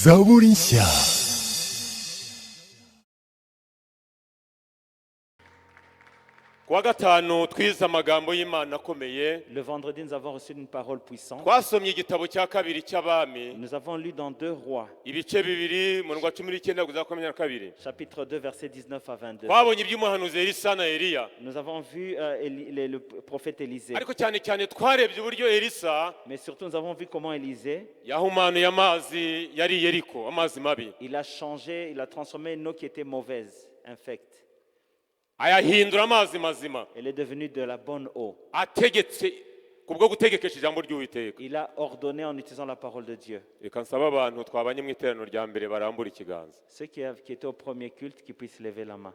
Zaborinsia. Kuwa gatanu twize amagambo y'Imana akomeye. Le vendredi, nous avons reçu une parole puissante. Twasomye igitabo cya kabiri cy'Abami. Nous avons lu dans 2 Rois, Ibice bibiri mu ndwa 19 kugeza 22. chapitre 2, versets 19 à 22. Twabonye iby'umuhanuzi Elisa na Eliya. Nous avons vu le prophète Élisée. Ariko cyane cyane twarebye uburyo Elisa Mais surtout, nous avons vu comment Élisée, yahumanuye amazi yari Yeriko, amazi mabi. il a changé, il a transformé une eau qui était mauvaise, infecte. Ayahindura amazi mazima. Elle est devenue de la bonne eau. Ategetse kubwo gutegekesha ijambo ry'Uwiteka. Il a ordonné en utilisant la parole de Dieu. Reka nsaba abantu twabanye mu iteraniro rya mbere barambura ikiganza. Ceux qui étaient au premier culte, qui puissent lever la main.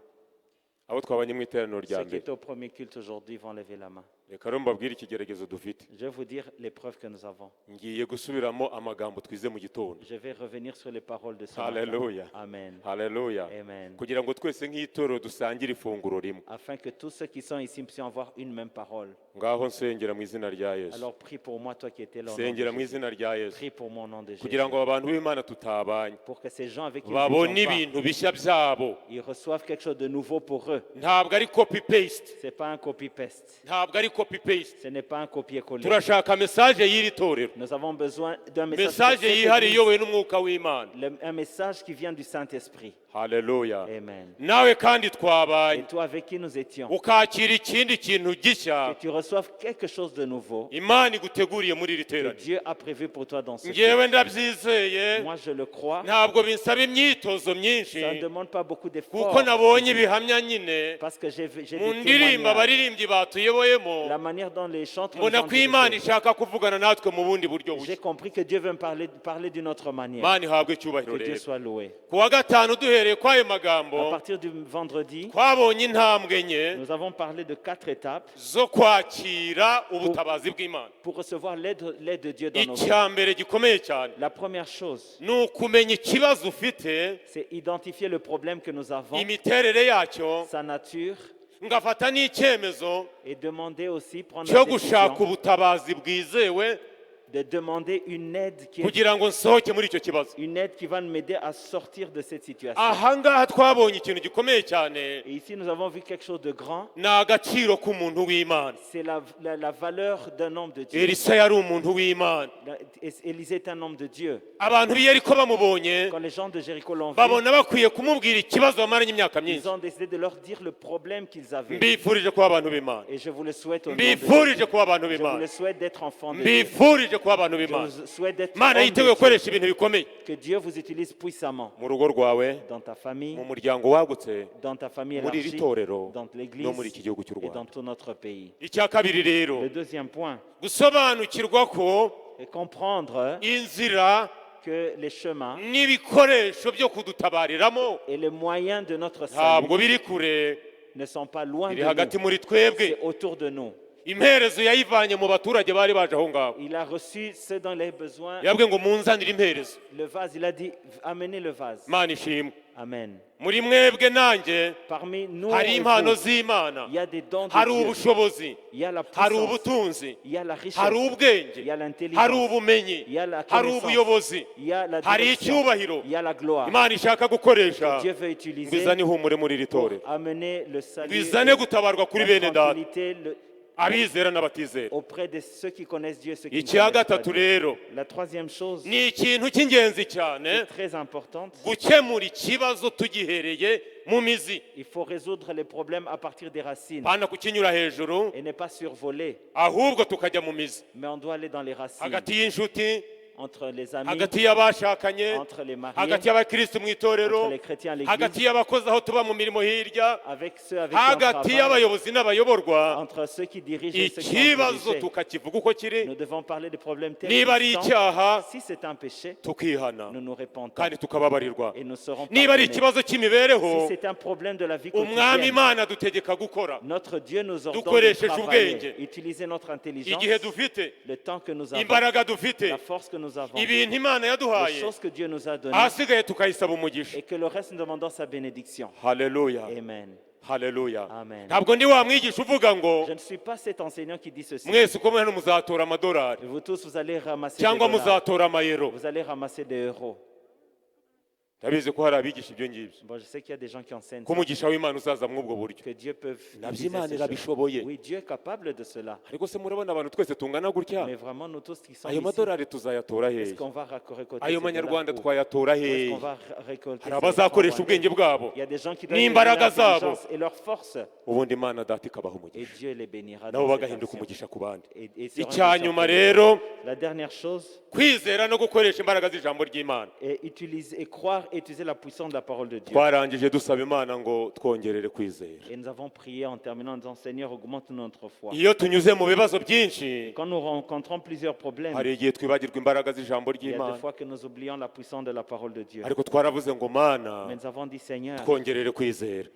Abo twabanye mu iteraniro rya Ceux qui mbere. étaient au premier culte aujourd'hui vont lever la main. Reka rero mbabwire ikigeragezo dufite. Je vais vous dire l'épreuve que nous avons. Ngiye gusubiramo amagambo twize mu gitondo. Je vais revenir sur les paroles de ce matin. Hallelujah. Amen. Hallelujah. Amen. Kugira ngo twese nk'itoro dusangire ifunguro rimwe. Afin que tous ceux qui sont ici puissent avoir une même parole. Ngaho nsengera mu izina rya Yesu. Alors prie pour moi, toi qui étais là au nom de Sengera mu Jésus. izina rya Yesu. Prie pour mon nom de Jésus. Kugira ngo abantu b'Imana tutabanye. Pour que ces gens avec qui Babone nous sommes ibintu bishya byabo. ils reçoivent quelque chose de nouveau pour eux. Ntabwo ari copy paste. Ce n'est pas un copy-paste. Ntabwo ari copy paste. Ce n'est pas un copier-coller. Turashaka message y'iri torero. Nous avons besoin d'un message. Message pour cette yihari église. iyobowe n'umwuka w'Imana. Un message qui vient du Saint-Esprit. Hallelujah. Amen. Nawe kandi Et twabanye. toi avec qui nous étions, Ukakira ikindi kintu gishya. que tu reçoives quelque chose de nouveau Imana iguteguriye muri iri que teraniro. Dieu a prévu pour toi dans ce Ngewe temps. ndabyizeye. Moi, je le crois. Ntabwo binsaba imyitozo myinshi. Ça ne demande pas beaucoup Kuko d'efforts. nabonye ibihamya nyine. Parce que j'ai Mu des ndirimbo témoignages. abaririmbyi batuyoboyemo. La manière dont les chantres nous Mbona ont ko Imana dirigés. ishaka kuvugana natwe mu bundi buryo J'ai bushya. compris que Dieu veut me parler d'une autre manière. Imana ihabwe icyubahiro Que Dieu rero. soit loué. Kuwa gatanu duhereye kw'ayo À magambo partir du vendredi, twabonye intambwe enye nous avons parlé de 4 étapes zo kwakira ubutabazi bw'Imana. pour recevoir l'aide de Dieu dans nos vies. Icya mbere gikomeye cyane La première chose, ni ukumenya ikibazo ufite, c'est identifier le problème que nous avons, imiterere yacyo, sa nature, ngafata n'icyemezo et demander aussi, prendre cyo la gushaka décision ubutabazi bwizewe de demander une aide kugira ngo nsohoke muri icyo kibazo. une aide qui va m'aider à sortir de cette situation. Aha ngaha twabonye ikintu gikomeye cyane, Et ici, nous avons vu quelque chose de grand. ni agaciro k'umuntu w'Imana. C'est la valeur d'un homme de Dieu. Elisa yari umuntu w'Imana. Élisée est un homme de Dieu. Abantu b'i Yeriko bamubonye Quand les gens de Jéricho l'ont vu, babona bakwiye kumubwira ikibazo bamaranye imyaka ils myinshi. ont décidé de leur dire le problème qu'ils avaient. Mbifurije kuba abantu b'Imana. Et je vous le souhaite au nom de Dieu. Mbifurije kuba abantu Je vous b'Imana. le souhaite d'être enfant de Dieu. Mbifurije kuba abantu Je b'Imana. vous souhaite d'être Imana homme de yiteguye Dieu. gukoresha ibintu bikomeye Que Dieu vous utilise puissamment mu rugo rwawe, dans ta famille, mu muryango wagutse, dans ta famille muri iri élargie, torero dans l'église no muri iki gihugu cy'u et dans Rwanda. tout notre pays. Icya kabiri rero, Le deuxième point gusobanukirwa ko est comprendre inzira que les chemins n'ibikoresho byo kudutabariramo et les moyens de notre ntabwo salut biri kure, ne sont pas loin biri de hagati nous, muri twebwe. c'est autour de nous. Imperezo yayivanye mu baturage bari baje aho ngaho. Il a reçu ce dont il avait besoin. Yabwiye ngo munzanire imperezo. Le vase, il a dit, amenez le vase. Imana ishimwe. Amen. Muri mwebwe nanjye Parmi nous, hari et impano vous, z'Imana, il y a des dons de hari Dieu. ubushobozi, Il y a la hari puissance, ubutunzi, il y a la richesse, hari ubwenge, il y a hari l'intelligence, ubumenyi, il y a la hari connaissance, ubuyobozi, il y a la hari direction, icyubahiro il y a la gloire. Imana ishaka gukoresha Dieu veut ngo utiliser izane ihumure muri iri pour torero, amener le ngo salut, izane gutabarwa kuri la bene data, tranquillité abizera n'abatizera. auprès de ceux qui connaissent Dieu, ceux qui ne Icya connaissent pas gatatu Dieu. rero La troisième chose ni ikintu cy'ingenzi cyane, très importante, gukemura ikibazo tugihereye mu mizi, il faut résoudre les problèmes à partir des racines pana kukinyura hejuru, et ne pas survoler, ahubwo tukajya mu mizi, mais on doit aller dans les racines, hagati y'inshuti, entre les amis, hagati y'abashakanye, entre les mariés, hagati y'abakristo mu itorero, entre les chrétiens à hagati l'église, y'abakozi aho tuba mu mirimo hirya, avec ceux avec qui on hagati travaille, y'abayobozi n'abayoborwa. entre ceux qui dirigent et ceux qui ont Ikibazo dirigé. tukakivuga uko kiri, Nous devons parler des problèmes tels niba ari qu'ils sont. icyaha Si c'est un péché, tukihana nous nous répentons kandi tukababarirwa. et nous serons Niba ari pardonnés. ikibazo cy'imibereho, Si c'est un problème de la vie umwami quotidienne, Imana dutegeka gukora notre Dieu nous ordonne de dukoresheje travailler, ubwenge, utiliser notre intelligence, igihe dufite, le temps que nous avons, imbaraga dufite, la force que nous avons, ibintu Imana les yaduhaye, choses que Dieu nous a données, ahasigaye tukayisaba umugisha. et que le reste nous demandons sa bénédiction. Haleluya, Amen. haleluya. Amen. Ntabwo ndi wa mwigisha uvuga ngo Je ne suis pas cet enseignant qui dit ceci. mwese uko muri hano muzatora amadolari Vous tous, vous allez ramasser des cyangwa dollars. muzatora amayero. Vous allez ramasser des euros. ndabizi ko hari abigisha ibyo ngibyo Bon, je sais qu'il y a des gens qui enseignent ko ça, umugisha w'Imana uzaza muri ubwo buryo que Dieu peut nabyo utiliser Imana ces choses. irabishoboye Oui, Dieu est capable de cela. ariko se murabona abantu twese tungana gutya Mais vraiment, nous tous qui sommes ayo ici, madolari tuzayatora est-ce hehe qu'on va récolter ayo ces manyarwanda dollars où? twayatora Où est-ce hehe qu'on va récolter hari ces abazakoresha francs ubwenge rwandais? bwabo Il y a des gens qui doivent n'imbaraga donner leur zabo intelligence et leur force, ubundi Imana data ikabaha et umugisha Dieu les bénira nabo dans cette bagahinduka action. umugisha ku bandi Et seront icya une nyuma sorte de- rero La dernière chose, kwizera no gukoresha imbaraga z'ijambo ry'Imana est croire et utiliser la puissance de la parole de Dieu. twarangije dusaba Imana ngo twongerere kwizera Et nous avons prié en terminant en disant, Seigneur, augmente notre foi. iyo tunyuze mu bibazo byinshi Quand nous rencontrons plusieurs problèmes, hari igihe twibagirwa imbaraga z'ijambo il y a ry'Imana des fois que nous oublions la puissance de la parole de Dieu. ariko twaravuze ngo Mana Mais nous avons dit, Seigneur, twongerere kwizera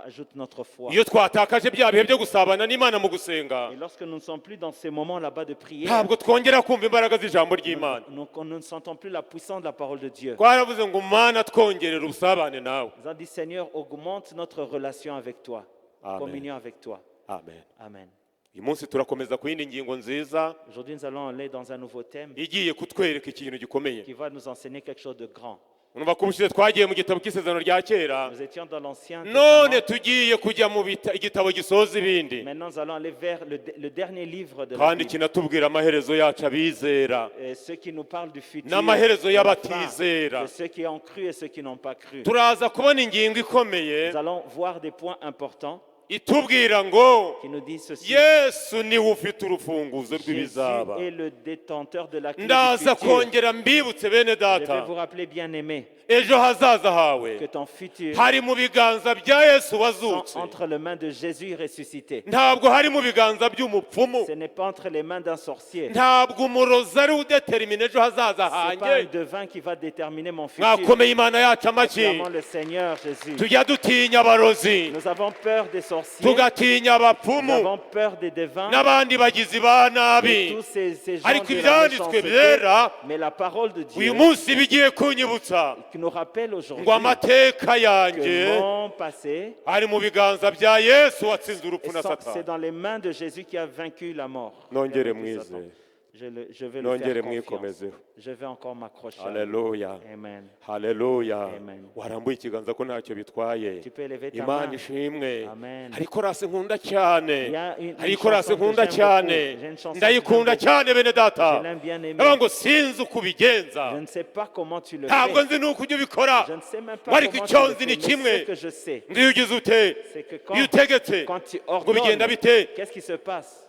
ajoute notre foi. iyo twatakaje bya bihe byo gusabana n'Imana mu gusenga Et lorsque nous ne sommes plus dans ces moments là-bas de prière, ntabwo twongera kumva imbaraga z'ijambo ry'Imana nous ne sentons plus la puissance de la parole de Dieu. twaravuze ngo Mana twongerere ubusabane nawe Nous avons dit, Seigneur, augmente notre relation avec toi, Amen. communion avec toi. amen Amen. uyu munsi turakomeza ku yindi ngingo nziza Aujourd'hui, nous allons aller dans un nouveau thème igiye kutwereka ikintu gikomeye qui va nous enseigner quelque chose de grand. urumva ko ubushize twagiye mu gitabo cy'isezerano rya kera Nous étions dans l'Ancien none Testament. tugiye kujya mu igitabo gisoza ibindi Maintenant, nous allons aller vers le dernier livre de la kandi Bible. kinatubwira amaherezo yacu abizera Et ceux qui nous parlent du futur, n'amaherezo de la fin, y'abatizera de ceux qui ont cru et ceux qui n'ont pas cru. turaza kubona ingingo ikomeye Nous allons voir des points importants itubwira ngo qui nous disent ceci. yesu niwe ufite urufunguzo Jésus rw'ibizaba est le détenteur de la clé du ndaza futur. kongera mbibutse bene Je vais data vous rappeler, bien-aimés, ejo hazaza hawe que ton futur hari mu biganza bya yesu sont wazutse entre les mains de Jésus ressuscité. ntabwo hari mu biganza by'umupfumu Ce n'est pas entre les mains d'un sorcier. ntabwo umurozi ari udetermine ejo hazaza Ce n'est pas un hanjye devin qui va déterminer mon futur. mwakomeye imana yacu amashyi Acclamons le Seigneur Jésus. tujya dutinya abarozi Nous avons peur des sorciers. tugatinya Nous abapfumu avons peur des devins. n'abandi bagizi ba Et nabi tous ces gens ariko de la ibyanditswe méchanceté. byera Mais la parole de uyu Dieu munsi bigiye kunyibutsa qui nous rappelle aujourd'hui ngo amateka yanjye que mon passé, ari mu biganza bya yesu watsinze et urupfu na c'est satani dans les mains de Jésus qui a vaincu la mort. nongere Vaincu mwize Satan. Je vais le nongere faire confiance. mwikomezeho Je vais encore m'accrocher. à lui. haleluya Amen. haleluya Amen. warambuye ikiganza ko ntacyo bitwaye Tu peux élever ta imana main. ishimwe Amen. hari korasi nkunda cyane Il y a une hari korasi chanson que nkunda j'aime cyane beaucoup. J'ai une chanson ndayikunda que j'aime cyane bene data Je l'aime bien aimé. ndavuga ngo sinzi uko ubigenza Je ne sais pas comment tu le ntabwo fais. nzi n'uko ujya ubikora Je ne sais même pas ariko comment tu icyo le nzi fais. ni Mais kimwe ce que je sais, ngo iyo ugize ute c'est que iyo utegetse quand tu ngo bigenda ordonnes, bite qu'est-ce qui se passe?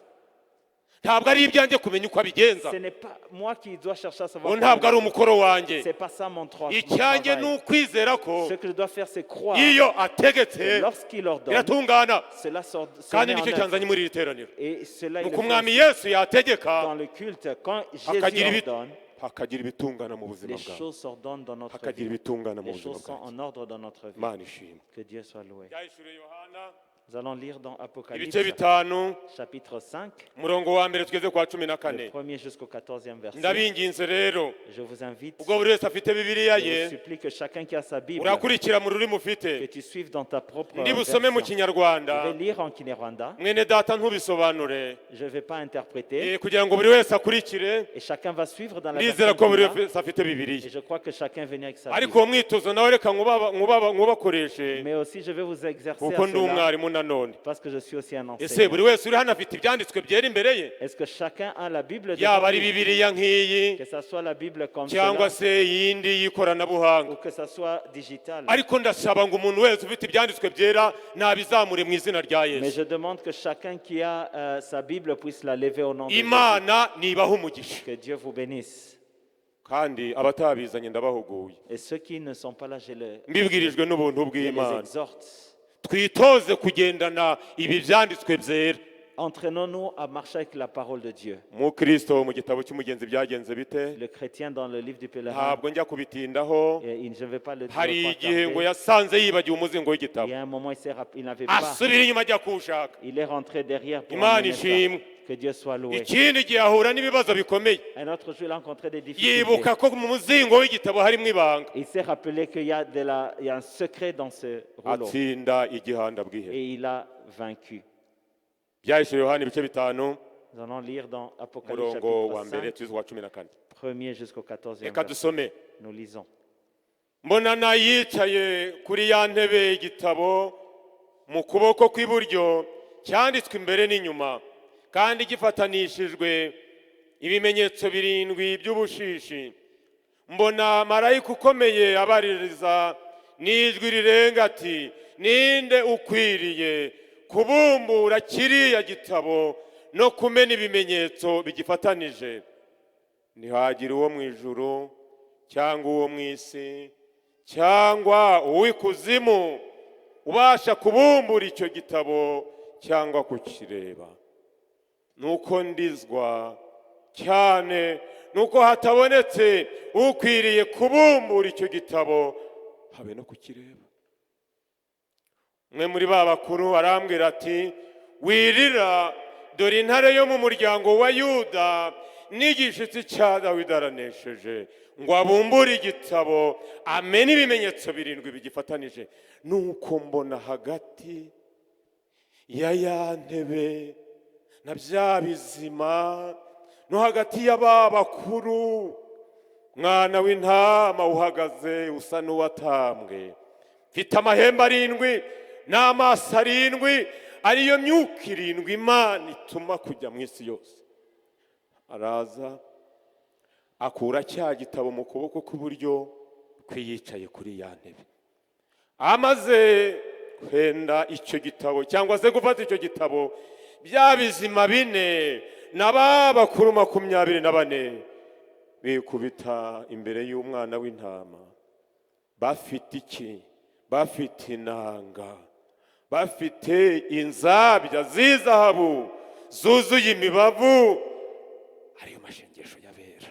ntabwo ari ibyanjye kumenya uko abigenza Ce n'est pas moi qui dois chercher à ngo savoir. ntabwo ari comment- umukoro wanjye C'est pas ça mon travail. icyanjye ni ukwizera ko Ce que je dois faire, c'est croire. iyo que ategetse lorsqu'il ordonne, biratungana cela sort. se kandi met en nicyo œuvre. cyanzanye muri iri teraniro Et cela, il nuko le umwami fait yesu yategeka dans le culte. Quand hakagira Jésus ordonne, hakagira ibitungana mu buzima les bwawe choses s'ordonnent dans notre hakagira vie. ibitungana mu Les buzima choses sont bwawe en ordre dans notre vie. imana ishimwe Que Dieu soit loué. byahishuriye yohana Nous allons lire dans Apocalypse, ibice bitanu chapitre 5, umurongo wa mbere tugeze kwa cumi na le kane premier jusqu'au 14e verset. ndabinginze rero Je vous invite, ubwo buri wese afite bibiliya je ye vous supplie que chacun qui a sa Bible, urakurikira mu rurimi que ufite tu suives dans ta propre niba usome mu version. kinyarwanda Je vais lire en Kinyarwanda. mwene data ntubisobanure Je ne vais pas interpréter. kugira ngo buri wese akurikire Et chacun va suivre dans la ndizera version ko buri qu'il a. wese afite bibiliya Et je crois que chacun vient avec sa ariko Bible. uwo mwitozo nawe reka nkubakoreshe Mais aussi, je vais vous exercer à kuko ndi cela umwarimu nanone parce que je suis aussi un ese enseignant. buri wese uri hano afite ibyanditswe byera imbere ye Est-ce que chacun a la Bible devant yaba ari lui? bibiliya nk'iyi Que ce soit la Bible comme cyangwa cela se yindi y'ikoranabuhanga ou que ce soit digital. ariko ndasaba ngo umuntu wese ufite ibyanditswe byera nabizamure mu izina rya Mais yesu je demande que chacun qui a sa Bible puisse la lever au nom de Jésus. imana nibaha umugisha Que Dieu vous bénisse. kandi abatabizanye ndabahuguye Et ceux qui ne sont pas là, mbibwirijwe n'ubuntu je les bw'imana exhorte. twitoze kugendana ibi byanditswe byera Entraînons-nous à marcher avec la parole de Dieu. mu kristo mu gitabo cy'umugenzi byagenze bite Le chrétien dans le livre du pèlerin, ntabwo njya kubitindaho et je ne vais pas le dire. hari pas igihe ngo tarder. yasanze yibagiwe umuzingo Il w'igitabo y a un moment, il n'avait pas. asubira inyuma ajya kuwushaka Il est rentré derrière pour imana emmener ça. ishimwe Que Dieu soit loué. ikindi gihe ahura n'ibibazo bikomeye Un autre jour, il a rencontré des difficultés. yibuka ko mu muzingo w'igitabo harimo ibanga Il s'est rappelé qu'il y a il y a un secret dans ce rouleau. atsinda igihanda bwihebe Et il a vaincu. byahishuriye yohana ibice bitanu Nous allons lire dans Apocalypse umurongo wa chapitre mbere 5, tugeze ku wa cumi na kane 1er jusqu'au 14e reka verset. dusome Nous lisons. mbona nayicaye kuri ya ntebe y'igitabo mu kuboko kw'iburyo cyanditswe imbere n'inyuma kandi gifatanishijwe ibimenyetso birindwi by'ubushishi. Mbona marayika ukomeye abaririza n'ijwi rirenga ati, ninde ukwiriye kubumbura kiriya gitabo no kumena ibimenyetso bigifatanije? Ntihagire uwo mu ijuru cyangwa uwo mu isi cyangwa uw'ikuzimu ubasha kubumbura icyo gitabo cyangwa kukireba. Nuko ndizwa cyane nuko hatabonetse ukwiriye kubumbura icyo gitabo habe no kukireba. Umwe muri ba bakuru arambwira ati, wirira, dore intare yo mu muryango wa Yuda n'igishitsi cya Dawidi aranesheje ngo abumbure igitabo amene ibimenyetso birindwi bigifatanije. Nuko mbona hagati ya ntebe na bya bizima no hagati y'aba bakuru mwana w'intama uhagaze usa n'uwatambwe, mfite amahembe arindwi n'amaso arindwi, ariyo myuka irindwi Imana ituma kujya mu isi yose. Araza akura cya gitabo mu kuboko kw'iburyo kwiyicaye kuri ya ntebe. Amaze kwenda icyo gitabo cyangwa se gufata icyo gitabo, bya bizima bine n'aba bakuru 24 bikubita imbere y'umwana w'intama. Bafite iki? Bafite inanga, bafite inzabya z'izahabu zuzuye imibavu, ariyo mashengesho y'abera.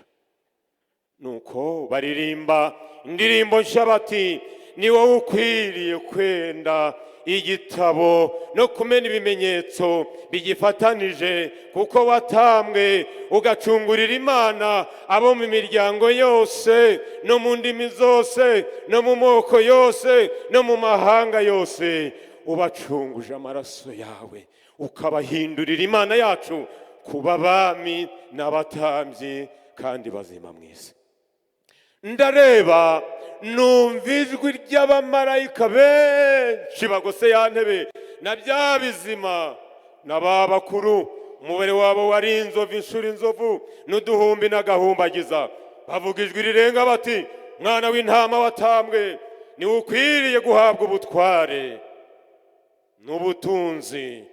Nuko baririmba indirimbo nshya bati, ni wowe ukwiriye kwenda igitabo no kumena ibimenyetso bigifatanije, kuko watambwe ugacungurira Imana abo mu miryango yose no mu ndimi zose no mu moko yose no mu mahanga yose. Ubacunguje amaraso yawe ukabahindurira Imana yacu kuba abami n'abatambyi kandi bazima mu isi. Ndareba numva ijwi ry'abamarayika benshi bagose ya ntebe na bya bizima n'aba bakuru, umubare wabo wari inzovu inshuro inzovu n'uduhumbi n'agahumbagiza. Bavuga ijwi rirenga bati, mwana w'intama watambwe, niwe ukwiriye guhabwa ubutware n'ubutunzi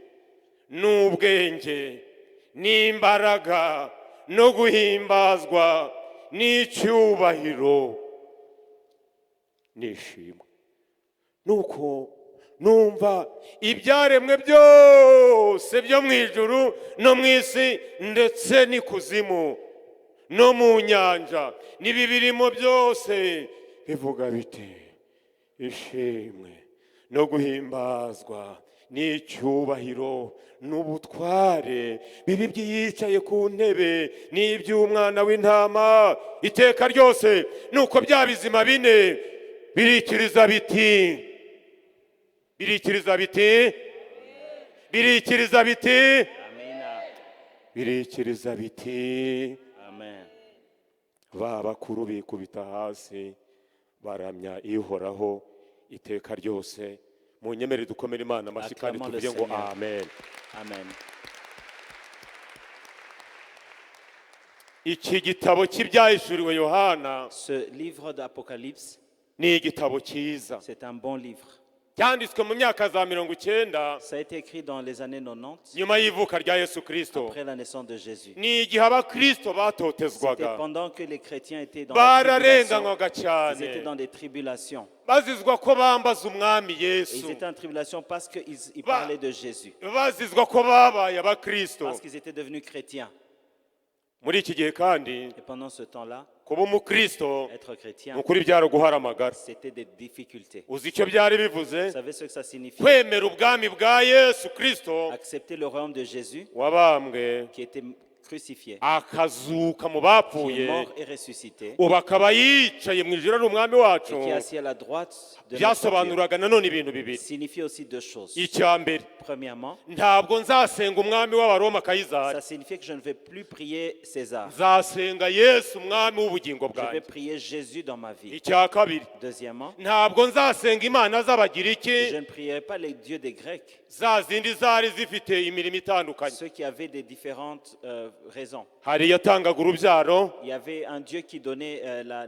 n'ubwenge n'imbaraga no guhimbazwa n'icyubahiro n'ishimwe. Nuko numva ibyaremwe byose byo mu ijuru no mu isi ndetse n'ikuzimu no mu nyanja n'ibibirimo byose bivuga biti, ishimwe no guhimbazwa n'icyubahiro n'ubutware bibi byicaye ku ntebe n'iby'umwana w'intama iteka ryose. Nuko bya bizima bine birikiriza biti, birikiriza biti, birikiriza biti, birikiriza biti. Amen. Ba bakuru bikubita hasi baramya ihoraho iteka ryose. Munyemere dukomere Imana amashyi kandi tuvuge ngo amen. Amen. Iki gitabo cy'ibyahishuriwe Yohana, Ce livre d'Apocalypse, ni igitabo cyiza c'est un bon livre. cyanditswe mu myaka za 90 Ça a été écrit dans les années 90, nyuma y'ivuka rya Yesu Kristo. après la naissance de Jésus. Ni igihe abakristo C'était batotezwaga, pendant que les chrétiens étaient dans la tribulation. bararenganywaga Ils étaient cyane, dans des tribulations. bazizwa ko bambaza umwami Et Yesu, ils étaient en tribulation parce qu'ils parlaient de Jésus. bazizwa ko babaye abakristo. Parce qu'ils étaient devenus chrétiens. Muri iki gihe kandi Et pendant ce temps-là, kuba umukristo être chrétien, nukuri byaraguharamagara. c'était des difficultés. Uzi icyo byari bivuze? Vous savez ce que ça signifie? Kwemera ubwami bwa Yesu Kristo Accepter le royaume de Jésus wabambwe qui était crucifié, akazuka mu qui est bapfuye, mort et ressuscité, ubu akaba yicaye mu ijuru ari umwami wacu, et qui est assis à la droite de notre Dieu, byasobanuraga nanone ibintu bibiri. signifie aussi deux choses. Icya mbere, Premièrement, ntabwo nzasenga umwami w'abaroma Kayizari, ça signifie que je ne vais plus prier César. nzasenga Yesu umwami w'ubugingo Je vais bwanjye. prier Jésus dans ma vie. Icya kabiri, Deuxièmement, ntabwo nzasenga imana z'abagiriki, je ne prierai pas les dieux des Grecs, za zindi zari zifite imirimo itandukanye. ceux qui avaient des différentes raisons. Hari yatangaga urubyaro, Il y avait un Dieu qui donnait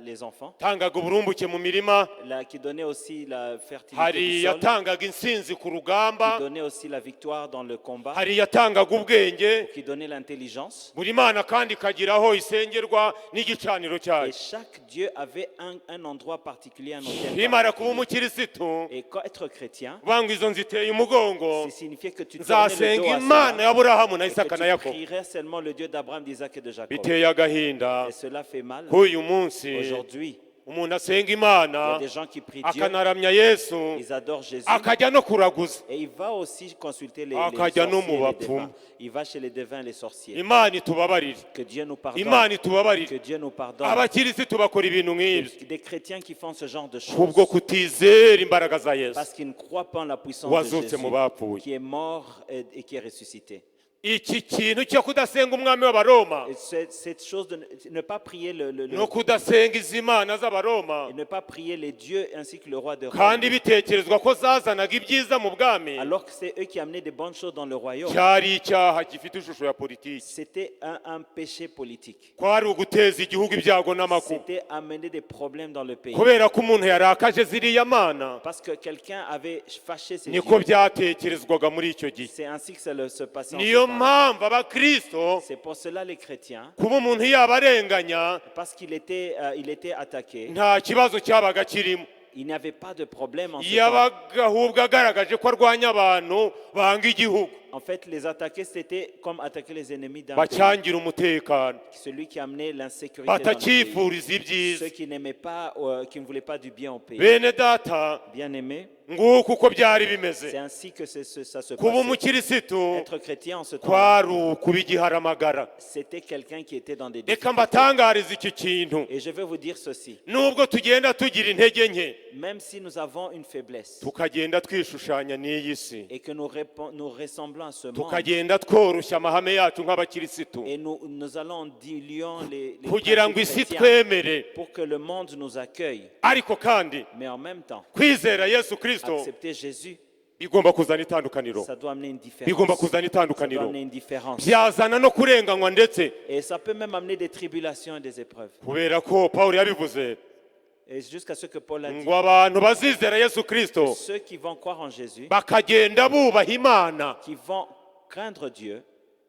les enfants, yatangaga uburumbuke mu mirima, qui donnait aussi la fertilité hari du sol, yatangaga intsinzi ku qui rugamba, donnait aussi la victoire dans le combat, hari yatangaga ubwenge. qui donnait l'intelligence. Buri mana kandi ikagiraho isengerwa n'igicaniro Et cyayo. chaque Dieu avait un endroit particulier, un hôtel Nimara kuba particulier. umukirisitu, Et quand être chrétien, banga izo nziteye umugongo, ça signifiait que tu tournais le nzasenga dos à imana cela, y'Aburahamu na et que Isaka na tu Yakobo. prierais seulement le Dieu d'Abraham, d'Isaac et de Jacob. Biteye agahinda Et cela fait mal. k'uyu munsi Aujourd'hui, umuntu asenga il y a imana des gens qui prient Dieu, akanaramya Yesu, ils adorent Jésus, akajya no kuraguza. et il va aussi consulter les Akajya no sorciers mu et les bapfumu. devins. Il va chez les devins et les sorciers. Imana itubabarire, Que Dieu nous pardonne. imana itubabarire. Que Dieu nous pardonne. Abakirisitu bakora ibintu nk'ibyo Des chrétiens qui font ce genre de kubwo choses kutizera imbaraga za Yesu parce qu'ils ne croient pas en la puissance wazutse de Jésus mu bapfuye. qui est mort et qui est ressuscité. Iki kintu cyo kudasenga umwami w'Abaroma Et cette chose de ne pas prier no kudasenga izi mana z'Abaroma, et ne pas prier les dieux ainsi que le roi de Rome, kandi bitekerezwa ko zazanaga ibyiza mu bwami, alors que c'est eux qui amenaient des bonnes choses dans le royaume, cyari icyaha gifite ishusho ya politiki. c'était un péché politique. Kwari uguteza igihugu ibyago n'amakuba, C'était amener des problèmes dans le pays. kubera ko umuntu yarakaje ziriya mana. Parce que quelqu'un avait fâché ses Niko dieux. byatekerezwaga muri icyo gihe. C'est ainsi que ça se passait en ce Niyo temps. mpamvu abakristo, C'est pour cela les chrétiens, kuba umuntu yabarenganya parce qu'il il était attaqué, nta kibazo cyabaga kirimo. il n'y avait pas de problème en ce temps. yabaga ahubwo agaragaje ko arwanya abantu banga igihugu, En fait, les attaquer, c'était comme attaquer les ennemis d'un pays. bacyangira umutekano, Celui qui amenait l'insécurité dans le pays. batakifuriza ibyiza. Ceux qui n'aimaient pas, qui ne voulaient pas du bien au pays. Bene data, Bien aimé, nguko uko byari c'est bimeze. ainsi que ça se Kuba passait. umukirisitu Être chrétien en ce temps, kwari ukuba igiharamagara. c'était quelqu'un qui était dans des Reka difficultés. mbatangarize iki kintu, Et je vais vous dire ceci. nubwo tugenda tugira intege nke, Même si nous avons une faiblesse tukagenda twishushanya n'iyi si, et que nous ressemblons à ce monde, tukagenda tworoshya amahame yacu nk'abakirisitu, et nous allons diluant les kugira ngo principes isi chrétiens twemere, pour que le monde nous accueille. ariko kandi Mais en même temps, kwizera Yesu Kristo accepter Jésus, bigomba kuzana itandukaniro, ça doit amener une différence. bigomba kuzana Ça doit itandukaniro, amener une différence. byazana no kurenganywa ndetse, Et ça peut même amener des tribulations et des épreuves. kubera ko Pawulo yabivuze Et jusqu'à ce que Paul a dit, ngo abantu bazizera Yesu Kristo ceux qui vont croire en Jésus, bakagenda bubaha Imana, qui vont craindre Dieu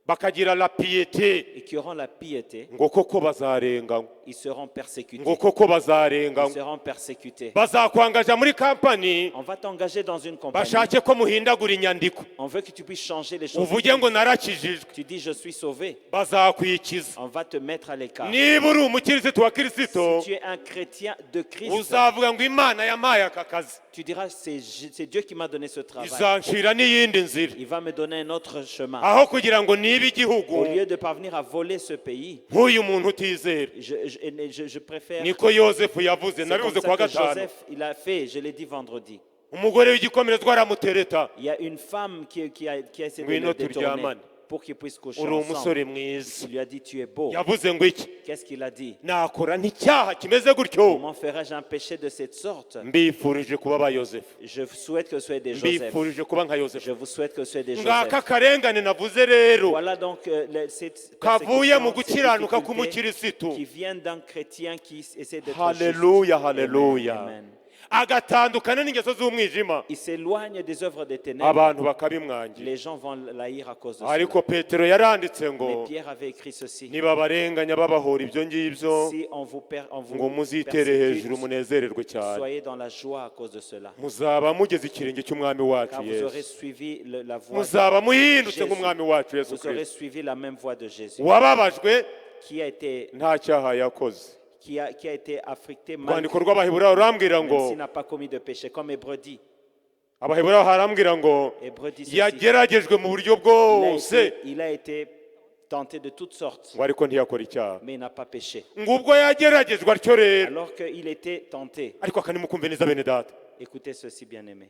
bakagira la piété, et qui auront la piété, ngo koko bazarenganywa, ils seront persécutés. ngo koko Ils bazarenganywa. seront persécutés. Bazakwangaja muri kampani On va t'engager dans une compagnie. bashake ko muhindagura inyandiko, On veut que tu puisses changer les choses. uvuge ngo narakijijwe, Tu dis je suis sauvé. bazakwikiza. On va te mettre à l'écart. Niba uri umukirisitu wa Kristo, Si tu es un chrétien de Christ, uzavuga ngo Imana yampaye aka kazi, tu diras c'est Dieu qui m'a donné ce travail. izancira n'iyindi nzira, Il va me donner un autre chemin. aho kugira ngo niba Au igihugu lieu de parvenir à voler ce pays, nk'uyu muntu utizera. je préfère. Niko Yosefu yavuze, C'est nabivuze comme kuwa ça que gatanu. Joseph, il a fait, je l'ai dit vendredi. Umugore w'igikomerezwa aramutereta, Il y a une femme qui a essayé de Ngwino le détourner turyamane. pour qu'ils puissent coucher uri ensemble. umusore mwiza. Il lui a dit tu es beau. Yavuze ngo iki? Qu'est-ce qu'il a dit? Nakora n'icyaha kimeze gutyo. Comment ferais-je un péché de cette sorte? Mbifurije kuba ba Yosefu, Je souhaite que ce soit des Joseph. mbifurije kuba nka Yosefu. Je vous souhaite que ce soit des Ngaka Joseph. karengane navuze rero, Voilà donc cette kavuye mu persécution, gukiranuka ces difficultés k'umukirisitu. qui viennent d'un chrétien qui essaie d'être Haleluya, juste. haleluya. Amen, amen. Agatandukana n'ingeso z'umwijima, Il s'éloigne des œuvres des ténèbres. abantu bakabimwangira. Les gens vont l'haïr à cause de cela. Ariko Petero yaranditse ngo Mais Pierre avait écrit ceci. niba barenganya babahora ibyo ngibyo, Si on vous ngo muzitere hejuru persécute, munezererwe cyane, soyez dans la joie à cause de cela. muzaba mugeze ikirenge cy'umwami wacu Car vous aurez Yesu, suivi la voie. muzaba muhindutse Jésus. nk'umwami wacu Yesu Vous aurez Kristo. suivi la même voie de Jésus. Uwababajwe Qui a été, nta cyaha yakoze. qui a été afflicté Urwandiko mal, rw'Abaheburayo rurambwira même ngo, s'il n'a pas commis de péché, comme Hébreu dit. Abaheburayo harambwira ngo Hébreu dit ceci. yageragejwe mu buryo Il a bwose, été- il a été tenté de toutes sortes, ngo ariko ntiyakora icyaha mais il n'a pas péché. ngo ubwo yageragezwa atyo rero Alors qu'il était tenté, ariko akanimukumve neza bene data écoutez ceci, bien-aimé,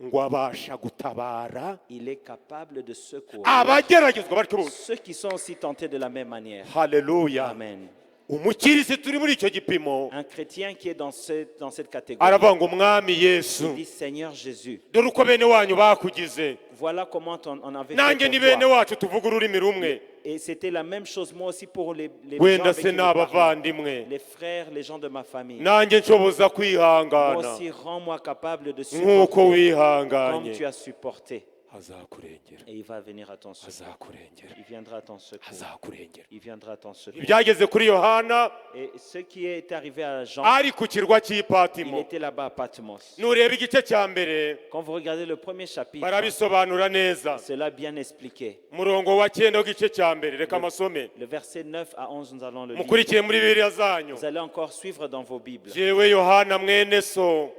ngo abasha gutabara il est capable de secourir abageragezwa batyo bose. ceux qui sont aussi tentés de la même manière. Haleluya. Amen. umukirisitu turi muri icyo gipimo Un chrétien qui est dans cette catégorie, aravuga ngo mwami il yesu dit Seigneur Jésus, dore uko bene wanyu bakugize voilà comment on avait nanjye fait ni pour bene toi. wacu tuvuga ururimi rumwe Et c'était la même chose moi aussi pour les gens wenda avec se qui ni je parlais. abavandimwe Les frères, les gens de ma famille. nanjye nshoboza Moi kwihangana aussi, rends-moi capable de nk'uko supporter comme wihanganye tu as supporté. azakurengera Et il va venir à ton secours. azakurengera Il viendra à ton secours. azakurengera Il viendra à ton secours. ibyageze kuri yohana Et ce qui est arrivé à Jean, ari ku kirwa cy'i il patimo était là-bas à Patmos. nureba igice cya mbere Quand vous regardez le premier chapitre, barabisobanura neza cela bien expliqué. murongo wa cyenda w'igice cya mbere reka amasome Le verset 9 à 11, nous allons le lire. mukurikiye muri bibiliya zanyu Vous allez encore suivre dans vos Bibles. jewe yohana mwene so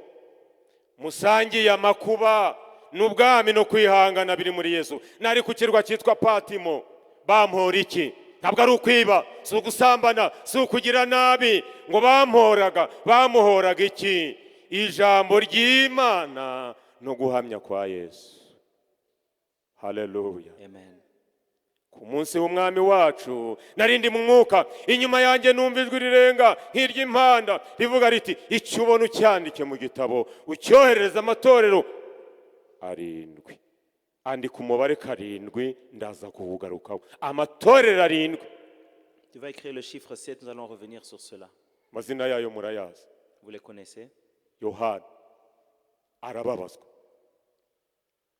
musangiye amakuba n'ubwami no kwihangana biri muri yesu nari ku kirwa cyitwa patimo bampora iki ntabwo ari ukwiba si ugusambana si ukugira nabi ngo bamuhoraga iki ijambo ry'imana no guhamya kwa yesu. Haleluya. Amen. ku munsi w'umwami wacu narindi mu mwuka inyuma yanjye numva ijwi rirenga nk'iry'impanda rivuga riti icyo ubona ucyandike mu gitabo ucyoherereza amatorero arindwi andika umubare karindwi ndaza kuwugarukaho amatorero arindwi Tu vas écrire le chiffre 7, nous allons revenir sur cela. amazina yayo murayazi. Vous les connaissez? yohana arababazwa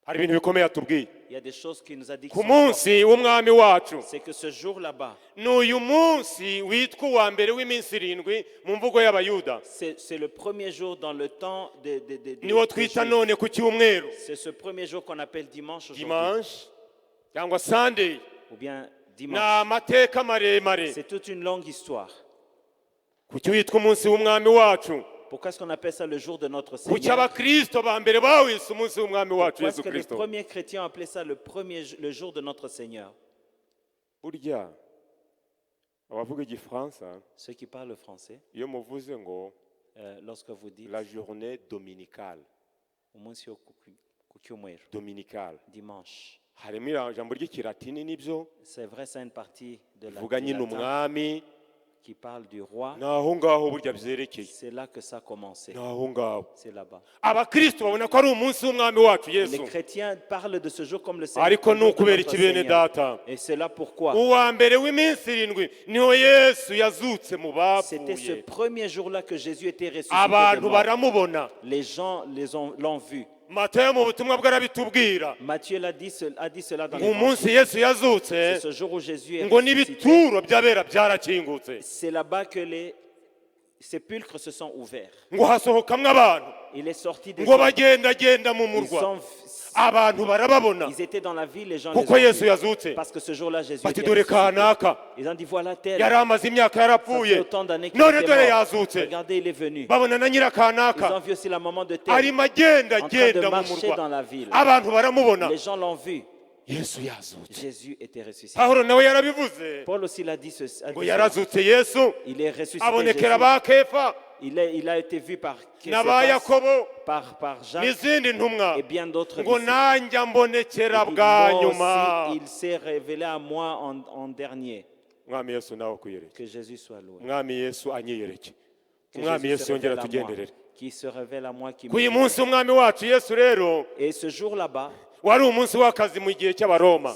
hari ibintu bikomeye atubwiye Il y a des choses qui nous a dit. ku munsi w'umwami wacu C'est que ce jour là-bas, n'uyu munsi witwa uwa mbere w'iminsi irindwi mu mvugo y'abayuda c'est le premier jour dans le temps niwo des twita Juifs. none ku cyumweru C'est ce premier jour qu'on appelle dimanche aujourd'hui. dimanche cyangwa sunday Ou bien ni dimanche. amateka maremare C'est toute une longue histoire. kuki witwa umunsi w'umwami wacu Pourquoi est-ce qu'on appelle ça le jour de notre kuki Seigneur? abakristo ba mbere bawise umunsi w'umwami wacu Pourquoi est-ce yesu que les kristo premiers chrétiens appelaient ça le jour de notre Seigneur? burya abavuga igifaransa Ceux qui parlent le français, iyo muvuze ngo lorsque vous dites la journée dominicale umunsi wo ku cyumweru, dominicale dimanche, harimo ijambo ry'ikilatini nibyo c'est vrai, c'est une partie de la bivuga du nyine latin umwami qui parle du roi. naho ngaho burya byerekeye C'est là que ça a commencé. naho ngaho C'est là-bas. abakristo babona ko ari umunsi w'umwami wacu Les yesu chrétiens parlent de ce jour comme le Seigneur. ariko comme ni le jour de ukubera notre iki bene Seigneur. data Et c'est là pourquoi. uwa mbere w'iminsi irindwi niho yesu yazutse mu C'était ce bapfuye premier jour-là que Jésus était ressuscité. abantu de mort. baramubona Les gens l'ont vu. matayo mu butumwa bwe arabitubwira Matthieu a dit cela dans umunsi l'évangile. yesu yazutse C'est ce jour où Jésus est ngo ressuscité. n'ibituro by'abera byarakingutse C'est là-bas que les sépulcres se sont ouverts. ngo hasohokamwo abantu Il est sorti des ngo hommes. bagendagenda mu Ils, murwa sont- abantu barababona ils étaient dans la ville, les gens les kuko ont yesu vus. yazutse Parce que ce jour-là, Jésus bati était dore ressuscité. kanaka Ils ont dit, voilà tel. yari amaze imyaka Ça fait yarapfuye autant d'années qu'il none était dore mort. yazutse Regardez, il est venu. babona na Ils ont nyirakanaka vu aussi la maman de tel arimo en train de agendagenda mu marcher murwa dans la ville. abantu baramubona Les gens l'ont vu. yesu yazutse Jésus était ressuscité. pawulo nawe yarabivuze Paul aussi l'a dit, ceci, a dit ngo cela. yarazutse yesu Il est ressuscité. abonekera Jésus. ba kefa Il a été vu par n'aba Képhas, yakobo par Jacques n'izindi ntumwa et bien d'autres ngo disciples. nanjye ambonekera Et puis, bwa moi nyuma aussi, il s'est révélé à moi en dernier. mwami yesu nawe akuyereke Que Jésus soit loué. mwami yesu anyiyereke Que mwami Jésus se yesu yongera révèle à moi, tugenderere qui se révèle à moi. Qui ku uyu me... munsi w'umwami wacu yesu rero Et ce jour là-bas, wari umunsi w'akazi mu gihe cy'abaroma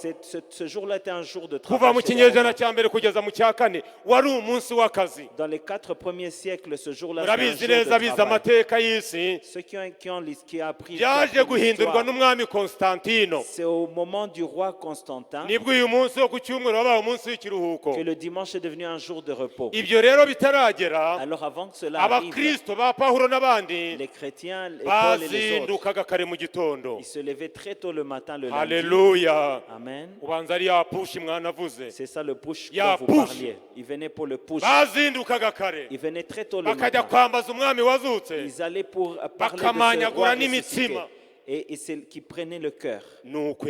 ce jour-là était un jour de kuva travail. mu chez les kinyejana Romains. cya mbere kugeza mu cya kane wari umunsi w'akazi Dans les 4 premiers siècles, ce jour-là, c'était un murabizi jour neza de bize travail. amateka y'isi Ceux qui ont appris byaje guhindurwa l'histoire, n'umwami konstantino c'est au moment du roi Constantin nibwo uyu munsi wo ku cyumweru wabaye umunsi w'ikiruhuko que le dimanche est devenu un jour de repos. ibyo rero bitaragera Alors avant que cela arrive, abakristo ba pawulo n'abandi les chrétiens, les Paul et les autres, bazindukaga kare mu gitondo ils se levaient très tôt le matin, le lundi. haleluya Amen. ubanza ari ya pushi mwanavuze C'est ça le push Ya dont vous push. parliez. Ils venaient pour le push. bazindukaga kare Ils venaient très tôt le bakajya matin. kwambaza umwami wazutse Ils allaient pour parler de ce bakamanyagura roi ressuscité. n'imitsima Et c'est qui prenait le cœur. nuko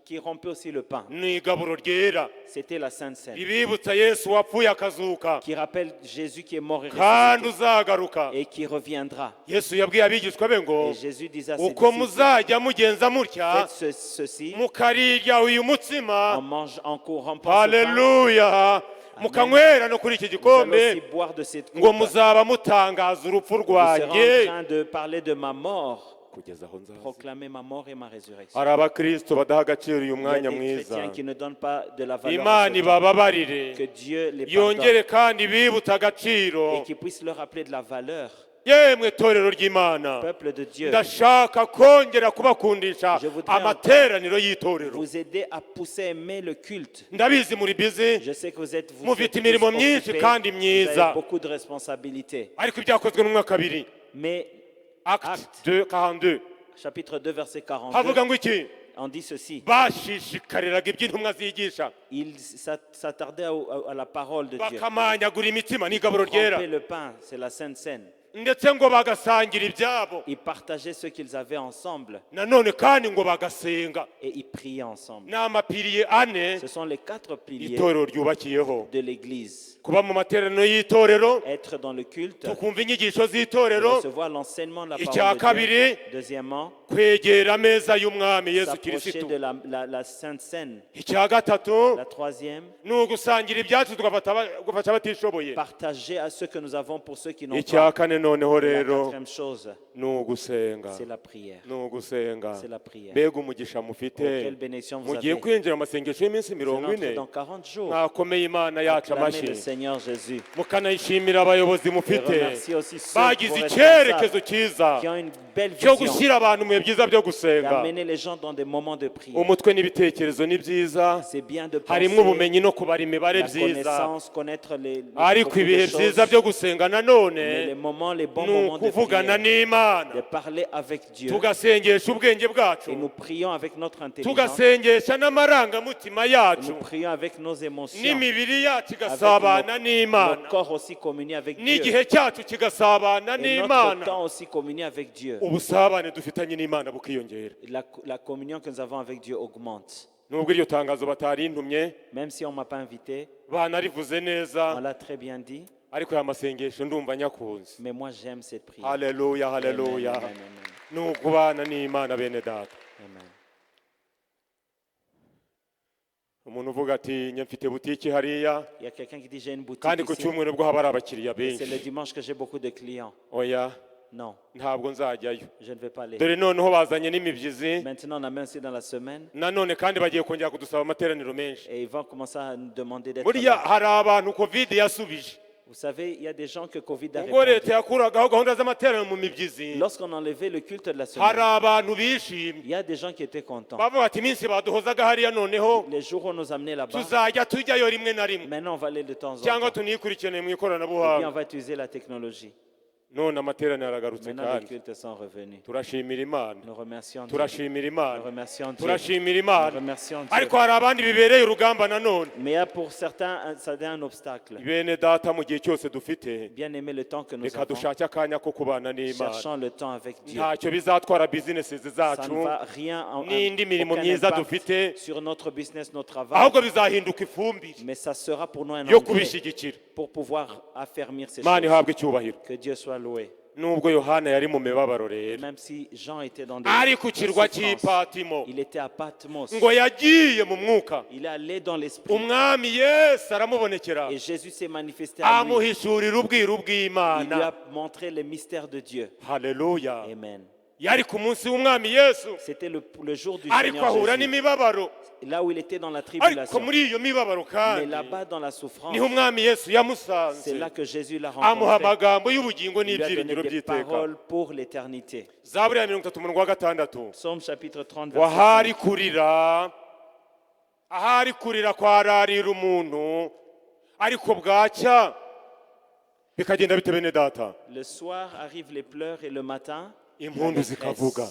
qui rompait aussi le pain. ni igaburo ryera C'était la Sainte Seine, ribibutsa yesu wapfuye akazuka qui rappelle Jésus qui est mort et kandi ressuscité uzagaruka. et qui reviendra. Yesu yabwiye abigishwa be ngo Et Jésus disait à ses uko disciples, muzajya mugenza mutya faites ceci mukarirya uyu mutsima, en rompant ce pain. haleluya, mukanywera no kuri iki Vous allez gikombe, aussi boire de cette ngo coupe. muzaba mutangaza urupfu Vous serez en rwanjye train de parler de ma mort, kugeza aho nzaza. proclamer ma mort et ma résurrection. hari abakristo badaha agaciro uyu Il y a mwanya des mwiza. chrétiens qui ne donnent pas de la valeur à Imana ce temps. ibababarire Que Dieu les yongere pardonne kandi bibutse agaciro. et qu'il puisse leur rappeler de la valeur. yemwe torero ry'Imana, Peuple de Dieu, ndashaka kongera kubakundisha Je voudrais amateraniro y'itorero. vous aider à pousser à aimer le culte. ndabizi muri bizi, Je sais que vous êtes mufite tous imirimo myinshi occupés, kandi vous myiza, avez beaucoup de responsabilités. ariko ibyakozwe n'umwaka kabiri, Mais Acte Acte. 2:42 chapitre 2, verset 42, havuga ngo iki? on dit ceci. bashishikariraga iby'intumwa zigisha, Il s'attardait à la parole de Dieu. bakamanyagura imitima n'igaburo ryera, Tremper le pain, c'est la Sainte Seine. ndetse ngo bagasangira ibyabo, Ils partageaient ce qu'ils avaient ensemble nanone kandi ngo bagasenga. et ils priaient ensemble. ni amapiriye ane Ce sont les 4 piliers itorero ryubakiyeho: de l'Église. kuba mu materaniro y'itorero, Être dans le culte, tukumva inyigisho z'itorero, recevoir l'enseignement de la icya parole de kabiri, Dieu. Deuxièmement, kwegera ameza y'umwami yesu s'approcher kirisitu, de la Sainte Seine. icya gatatu La troisième, ni ugusangira ibyacu tugafasha abatishoboye, partager à ceux que nous avons pour ceux qui n'ont icya pas. kane noneho La rero quatrième chose, ni ugusenga, c'est la prière. ni ugusenga. C'est la prière. mbega umugisha mufite, Quelle bénédiction vous mugiye avez. kwinjira mu masengesho y'iminsi Vous allez 40 entrer dans 40 jours. mwakomeye Imana yacu Acclamez amashyi, le Seigneur Jésus. mukanayishimira abayobozi Et mufite, remerciez aussi ceux bagize vos icyerekezo responsables cyiza qui ont une belle cyo vision gushyira abantu mu bihe byiza byo gusenga. d'amener les gens dans des moments de prière. umutwe n'ibitekerezo ni byiza, C'est bien de harimo penser ubumenyi no kubara imibare la byiza, connaissance, connaître les ariko beaucoup de ibihe choses. byiza byo gusenga Mais nanone les moments, les bons ni moments de ukuvugana prière, n'Imana, de parler avec Dieu. tugasengesha ubwenge bwacu, Et nous prions avec notre intelligence. tugasengesha n'amarangamutima Et yacu, nous prions avec nos émotions. n'imibiri yacu Avec igasabana n'Imana, nos corps aussi communier avec Dieu. n'igihe cyacu kigasabana Et notre n'Imana. temps aussi communier avec Dieu. ubusabane dufitanye n'Imana bukiyongera. La communion que nous avons avec Dieu augmente. nubwo iryo tangazo batarintumye Même si on ne m'a pas invité, banarivuze neza, on l'a très bien dit, ariko aya masengesho ndumva nyakunze. mais moi j'aime cette prière. haleluya Amen, haleluya, amen, amen, ni ukubana n'Imana bene data. amen. umuntu uvuga ati njye mfite butiki hariya, Il y a quelqu'un qui dit j'ai une boutique kandi ku ici. cyumweru bwo haba hari abakiriya Et c'est le benshi. dimanche que j'ai beaucoup de clients. oya, Non, ntabwo nzajyayo. je ne vais pas aller. dore noneho bazanye n'imibyizi, Maintenant, on amène aussi dans la semaine nanone kandi bagiye kongera kudusaba amateraniro menshi. et ils vont commencer à nous demander d'être buriya là. hari abantu covid yasubije, Vous savez, il y a des gens que Covid a ubwo leta répondu. yakuragaho gahunda z'amateraniro mu mibyizi, Lorsqu'on enlevait le culte de la hari semaine, abantu bishimye il y a des gens qui étaient contents. bavuga ati iminsi baduhozaga hariya noneho Les jours où on nous amenait là-bas, tuzajya tujyayo rimwe na rimwe, maintenant on va aller de temps en cyangwa temps. tunikurikirane mu Et puis on ikoranabuhanga. va utiliser la technologie. none amateraniro aragarutse Maintenant les kandi cultes sont revenus. turashimira Imana, Nous remercions Dieu. turashimira Nous Imana, remercions Dieu. turashimira Nous Imana. remercions Dieu. ariko hari abandi bibereye urugamba nanone. Mais il y a pour certains, ça a un obstacle. bene data, mu gihe cyose dufite, Bien aimer le temps que nous reka avons. dushake akanya ko kubana n'Imana. Cherchons le temps avec Dieu. ntacyo bizatwara bizinesi Ça zacu ne va rien n'indi mirimo aucun myiza impact dufite, sur notre business, notre travail. ahubwo bizahinduka ifumbire Mais ça sera pour nous un yo engrais kubishyigikira. pour pouvoir affermir ces Imana choses. ihabwe icyubahiro. Que Dieu soit loué. nubwo Yohana yari mu mibabaro rero, Même si Jean était dans des ari ku kirwa souffrances, cy'Ipatimo, il était à Patmos. ngo yagiye mu mwuka, Il est allé dans l'esprit. umwami Yesu aramubonekera, Et Jésus s'est manifesté à lui. amuhishurira ubwiru Il lui bw'Imana. a montré les mystères de Dieu. haleluya. Amen. yari ku munsi w'umwami Yesu, C'était le jour du ariko Seigneur ahura Jésus. n'imibabaro, Là où il était dans la ariko tribulation. muri iyo mibabaro Mais kandi là-bas dans la souffrance, niho umwami Yesu c'est yamusanze, là que Jésus l'a amuha rencontré. amagambo y'ubugingo Il lui a n'ibyiringiro donné des by'iteka. paroles pour l'éternité. zaburi ya 30 umurongo wa gatandatu. Psaume chapitre 30, wahari verset 5. kurira, ahari kurira kwararira umuntu, ariko bwacya bikagenda bite bene data? Le soir arrivent les pleurs et le matin, la impundu détresse. zikavuga.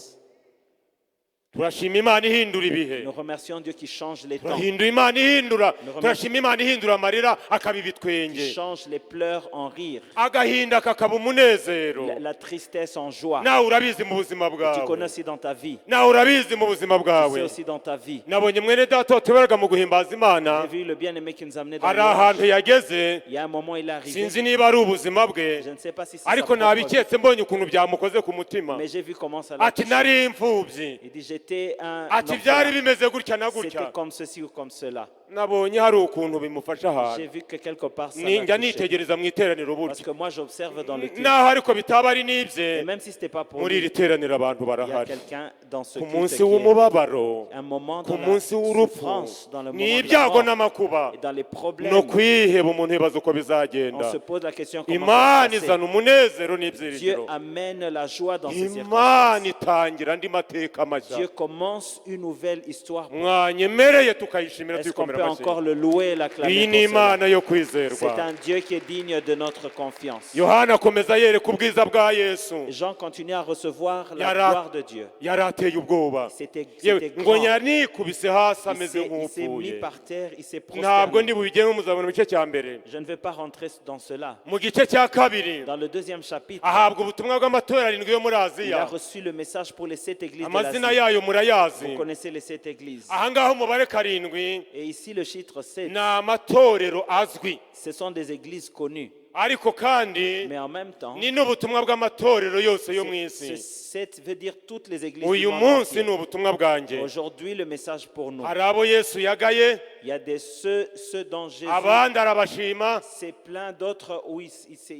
turashima imana ihindura ibihe, Nous remercions Dieu qui change les temps, turahindura imana ihindura, Nous turashima imana ihindura amarira akaba qui ibitwenge, change les pleurs en rire, agahinda kakaba umunezero. la tristesse en joie. Nawe urabizi mu buzima Tu bwawe, connais aussi dans ta vie, nawe urabizi mu buzima tu sais bwawe. aussi dans ta vie. Nabonye mwene data watuberaga mu guhimbaza imana, J'ai vu le bien-aimé qui nous a amenés dans hari le ahantu louange. yageze, Il y a un moment, il est arrivé. sinzi niba ari ubuzima bwe, Je ne sais pas si c'est sa ariko propre vie, nabiketse mbonye ukuntu byamukoze ku mutima. mais j'ai vu comment ça l'a Ati touché. nari imfubyi, Il dit, j'étais un ati orphelin. byari bimeze gutya na C'était gutya. comme ceci ou comme cela. Nabonye hari ukuntu bimufasha J'ai ahantu, vu que quelque part ça ninjya l'a touché. nitegereza mu iteraniro Parce burya, que moi j'observe dans le culte. naho ariko bitaba ari Et n'ibye, même si ce n'était pas pour muri lui, iri teraniro abantu il y a barahari. quelqu'un dans ce Ku culte munsi qui est w'umubabaro, un moment ku dans la munsi w'urupfu, souffrance, dans le moment de la n'ibyago mort, n'amakuba, et dans les problèmes. no kwiheba umuntu yibaza uko On bizagenda. se pose la question comment ça Imana va se passer. izana umunezero Dieu n'ibyiringiro, amène la joie dans ces Imana circonstances. itangira andi mateka mashya. Dieu commence une nouvelle histoire. Mwanyemereye tukayishimira Est-ce qu'on tuyikomera peut amashyi. encore le louer et l'acclamer Iyi pour ni cela? Imana yo C'est kwizerwa. un Dieu qui est digne de notre confiance. Yohana akomeza yereka ubwiza bwa Yesu, Jean continue à recevoir la Yara- gloire de Dieu. yari ateye ubwoba, C'était yewe ngo grand. yanikubise hasi Il ameze s'est mis nk'upfuye. par terre, il s'est Ntabwo ndi prosterné. bubigemo, muzabona mu gice cya mbere. Je ne vais pas rentrer dans cela. Mu gice cya kabiri Dans le deuxième chapitre, ahabwa ubutumwa bw'amatorero arindwi yo muri il a Aziya. reçu le message pour les 7 églises de Amazina l'Asie. yayo murayazi. Vous connaissez les 7 églises. Aha ngaha umubare karindwi Et ici, le chiffre 7, ni amatorero azwi, ce sont des églises connues. ariko kandi Mais en même temps, ni n'ubutumwa bw'amatorero yose yo mu ce isi. 7 veut dire toutes les églises du Uyu monde munsi entier. ni ubutumwa bwanjye. Aujourd'hui, le message pour nous. Hari abo Yesu yagaye, Il y a ceux dont Jésus abandi arabashima, s'est plaint, d'autres où il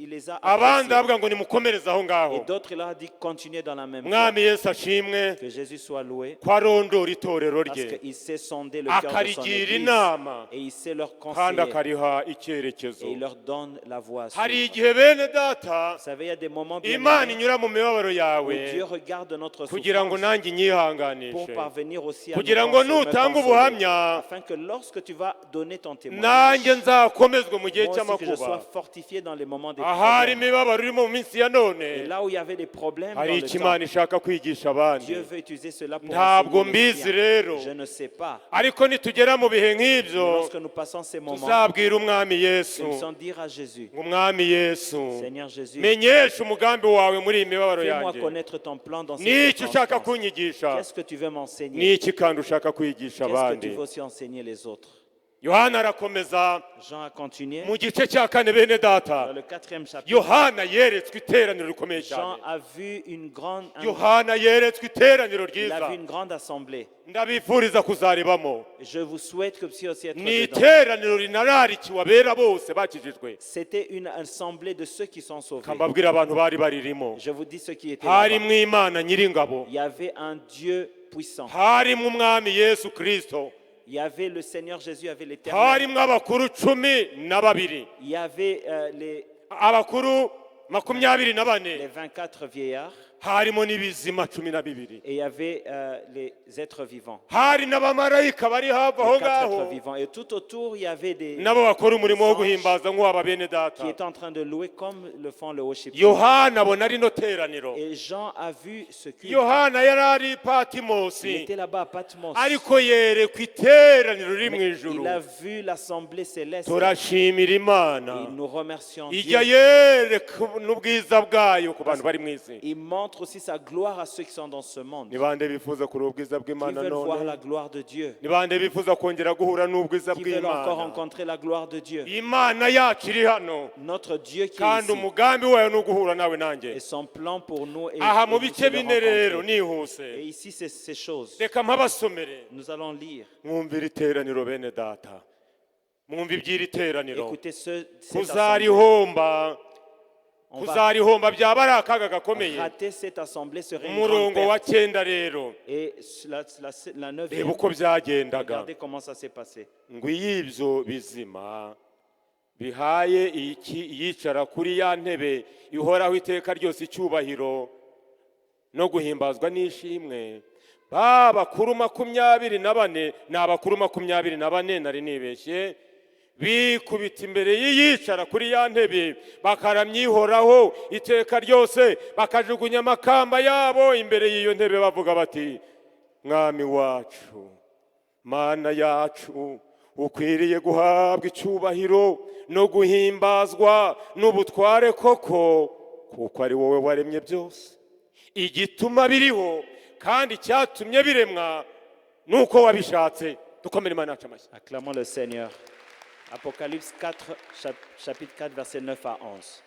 les a abandi appréciés. aravuga ngo nimukomereze aho Et ngaho. d'autres, il leur a dit continuez dans la même voie. Mwami Yesu ashimwe Que Jésus soit loué. ko arondora itorero Parce rye, qu'il sait sonder le cœur de son akarigira église. inama, Et il sait leur kandi conseiller. akariha icyerekezo. Et il leur donne la voie à Hari suivre. igihe bene data Vous savez, il y a des moments bien Imana aimés inyura mu mibabaro où yawe Dieu regarde notre kugira ngo souffrance nanjye nyihanganishe, pour parvenir aussi à nous kugira ngo consoler, nutanga me consoler. ubuhamya Afin que lorsque tu vas donner ton témoignage, nanjye nzakomezwe mu gihe moi aussi que je sois cy'amakuba. fortifié dans les moments des Ahari problèmes. imibabaro irimo mu minsi ya Et none, là où il y avait des problèmes dans hari le icyo temps, Imana ishaka kwigisha abandi. Dieu veut utiliser cela pour Ntabwo enseigner les mbizi siens. rero, Je ne sais pas. ariko nitugera mu bihe Mais nk'ibyo lorsque nous passons ces moments, tuzabwira umwami Yesu nous puissions dire à Jésus, ngo umwami Yesu, Seigneur Jésus, menyesha umugambi wawe muri iyi mibabaro fais-moi yanjye. connaître ton plan dans ces N'iki ushaka circonstances. kunyigisha, Qu'est-ce que tu veux m'enseigner? n'iki kandi ushaka kwigisha Qu'est-ce que abandi. tu veux aussi enseigner les autres? Yohana arakomeza Jean a continué. mu gice cya kane, bene Dans data, le 4e chapitre, Yohana yeretswe iteraniro rikomeye Jean cyane. a vu une grande, Yohana yeretswe iteraniro il a ryiza, vu une grande assemblée. ndabifuriza kuzaribamo. Je vous souhaite que vous puissiez aussi être Ni dedans. iteraniro rinararikiwe abera bose bakijijwe. C'était une assemblée de ceux qui sont sauvés. Kambabwira abantu bari baririmo, Je vous dis ce qui était là-bas. harimo Imana nyiringabo, Il y avait un Dieu puissant. harimo umwami Yesu Kristo, Il y avait le Seigneur Jésus, il y avait l'Éternel. harimo abakuru 12. Il y avait abakuru 24, les 24 vieillards harimo n'ibizima 12. et il y avait les êtres vivants. Hari n'abamarayika bari hafi aho Les 4 êtres ngaho, vivants. Et tout autour, il y avait des nabo bakora umurimo wo guhimbaza nk'uwaba bene qui data. étaient en train de louer comme le font le worship. Yohana abona rino teraniro. Et Jean a vu ce culte. Yohana yari ari Il Patimosi, était là-bas à Patmos. ariko yerekwa iteraniro riri mu Mais ijuru. il a vu l'assemblée céleste. Turashimira Et Imana, nous remercions ijya Dieu. yereka n'ubwiza bwayo ku bantu bari mu isi. Il montre aussi sa gloire à ceux qui sont dans ce monde. Ni bande bifuza kureba ubwiza Qui bw'Imana veulent voir la none? gloire de Dieu. Ni bande bifuza kongera guhura n'ubwiza Qui veulent encore bw'Imana? rencontrer la gloire de Dieu. Imana yacu iri hano, Notre Dieu qui est kandi ici. umugambi wayo ni uguhura nawe nanjye. Et son plan pour nous est Aha mu est bice de le bine rero rencontrer. Et nihuse, ici, c'est ces choses. reka mpabasomere. Nous allons lire. Mwumvire iteraniro bene data, mwumve iby'iri teraniro. Écoutez cette assemblée. Kuzarihomba, On va kuzarihomba byaba ari akaga gakomeye. rater cette assemblée serait une Umurongo grande wa perte. 9 rero, Et la reba 9e, uko byagendaga. regardez comment ça s'est passé. ngo iy'ibyo bizima bihaye yicara kuri ya ntebe ihoraho iteka ryose icyubahiro no guhimbazwa n'ishimwe, ba bakuru 24, ni abakuru 24, nari nibeshye, bikubita imbere y'iyicara kuri ya ntebe bakaramya ihoraho iteka ryose, bakajugunya amakamba yabo imbere y'iyo ntebe bavuga bati mwami wacu mana yacu ukwiriye guhabwa icyubahiro no guhimbazwa n'ubutware koko kuko ari wowe waremye byose igituma biriho kandi cyatumye biremwa nuko wabishatse dukomere Imana yacu amashyi. Acclamons le Seigneur. Apocalypse 4, chapitre 4, versets 9 à 11.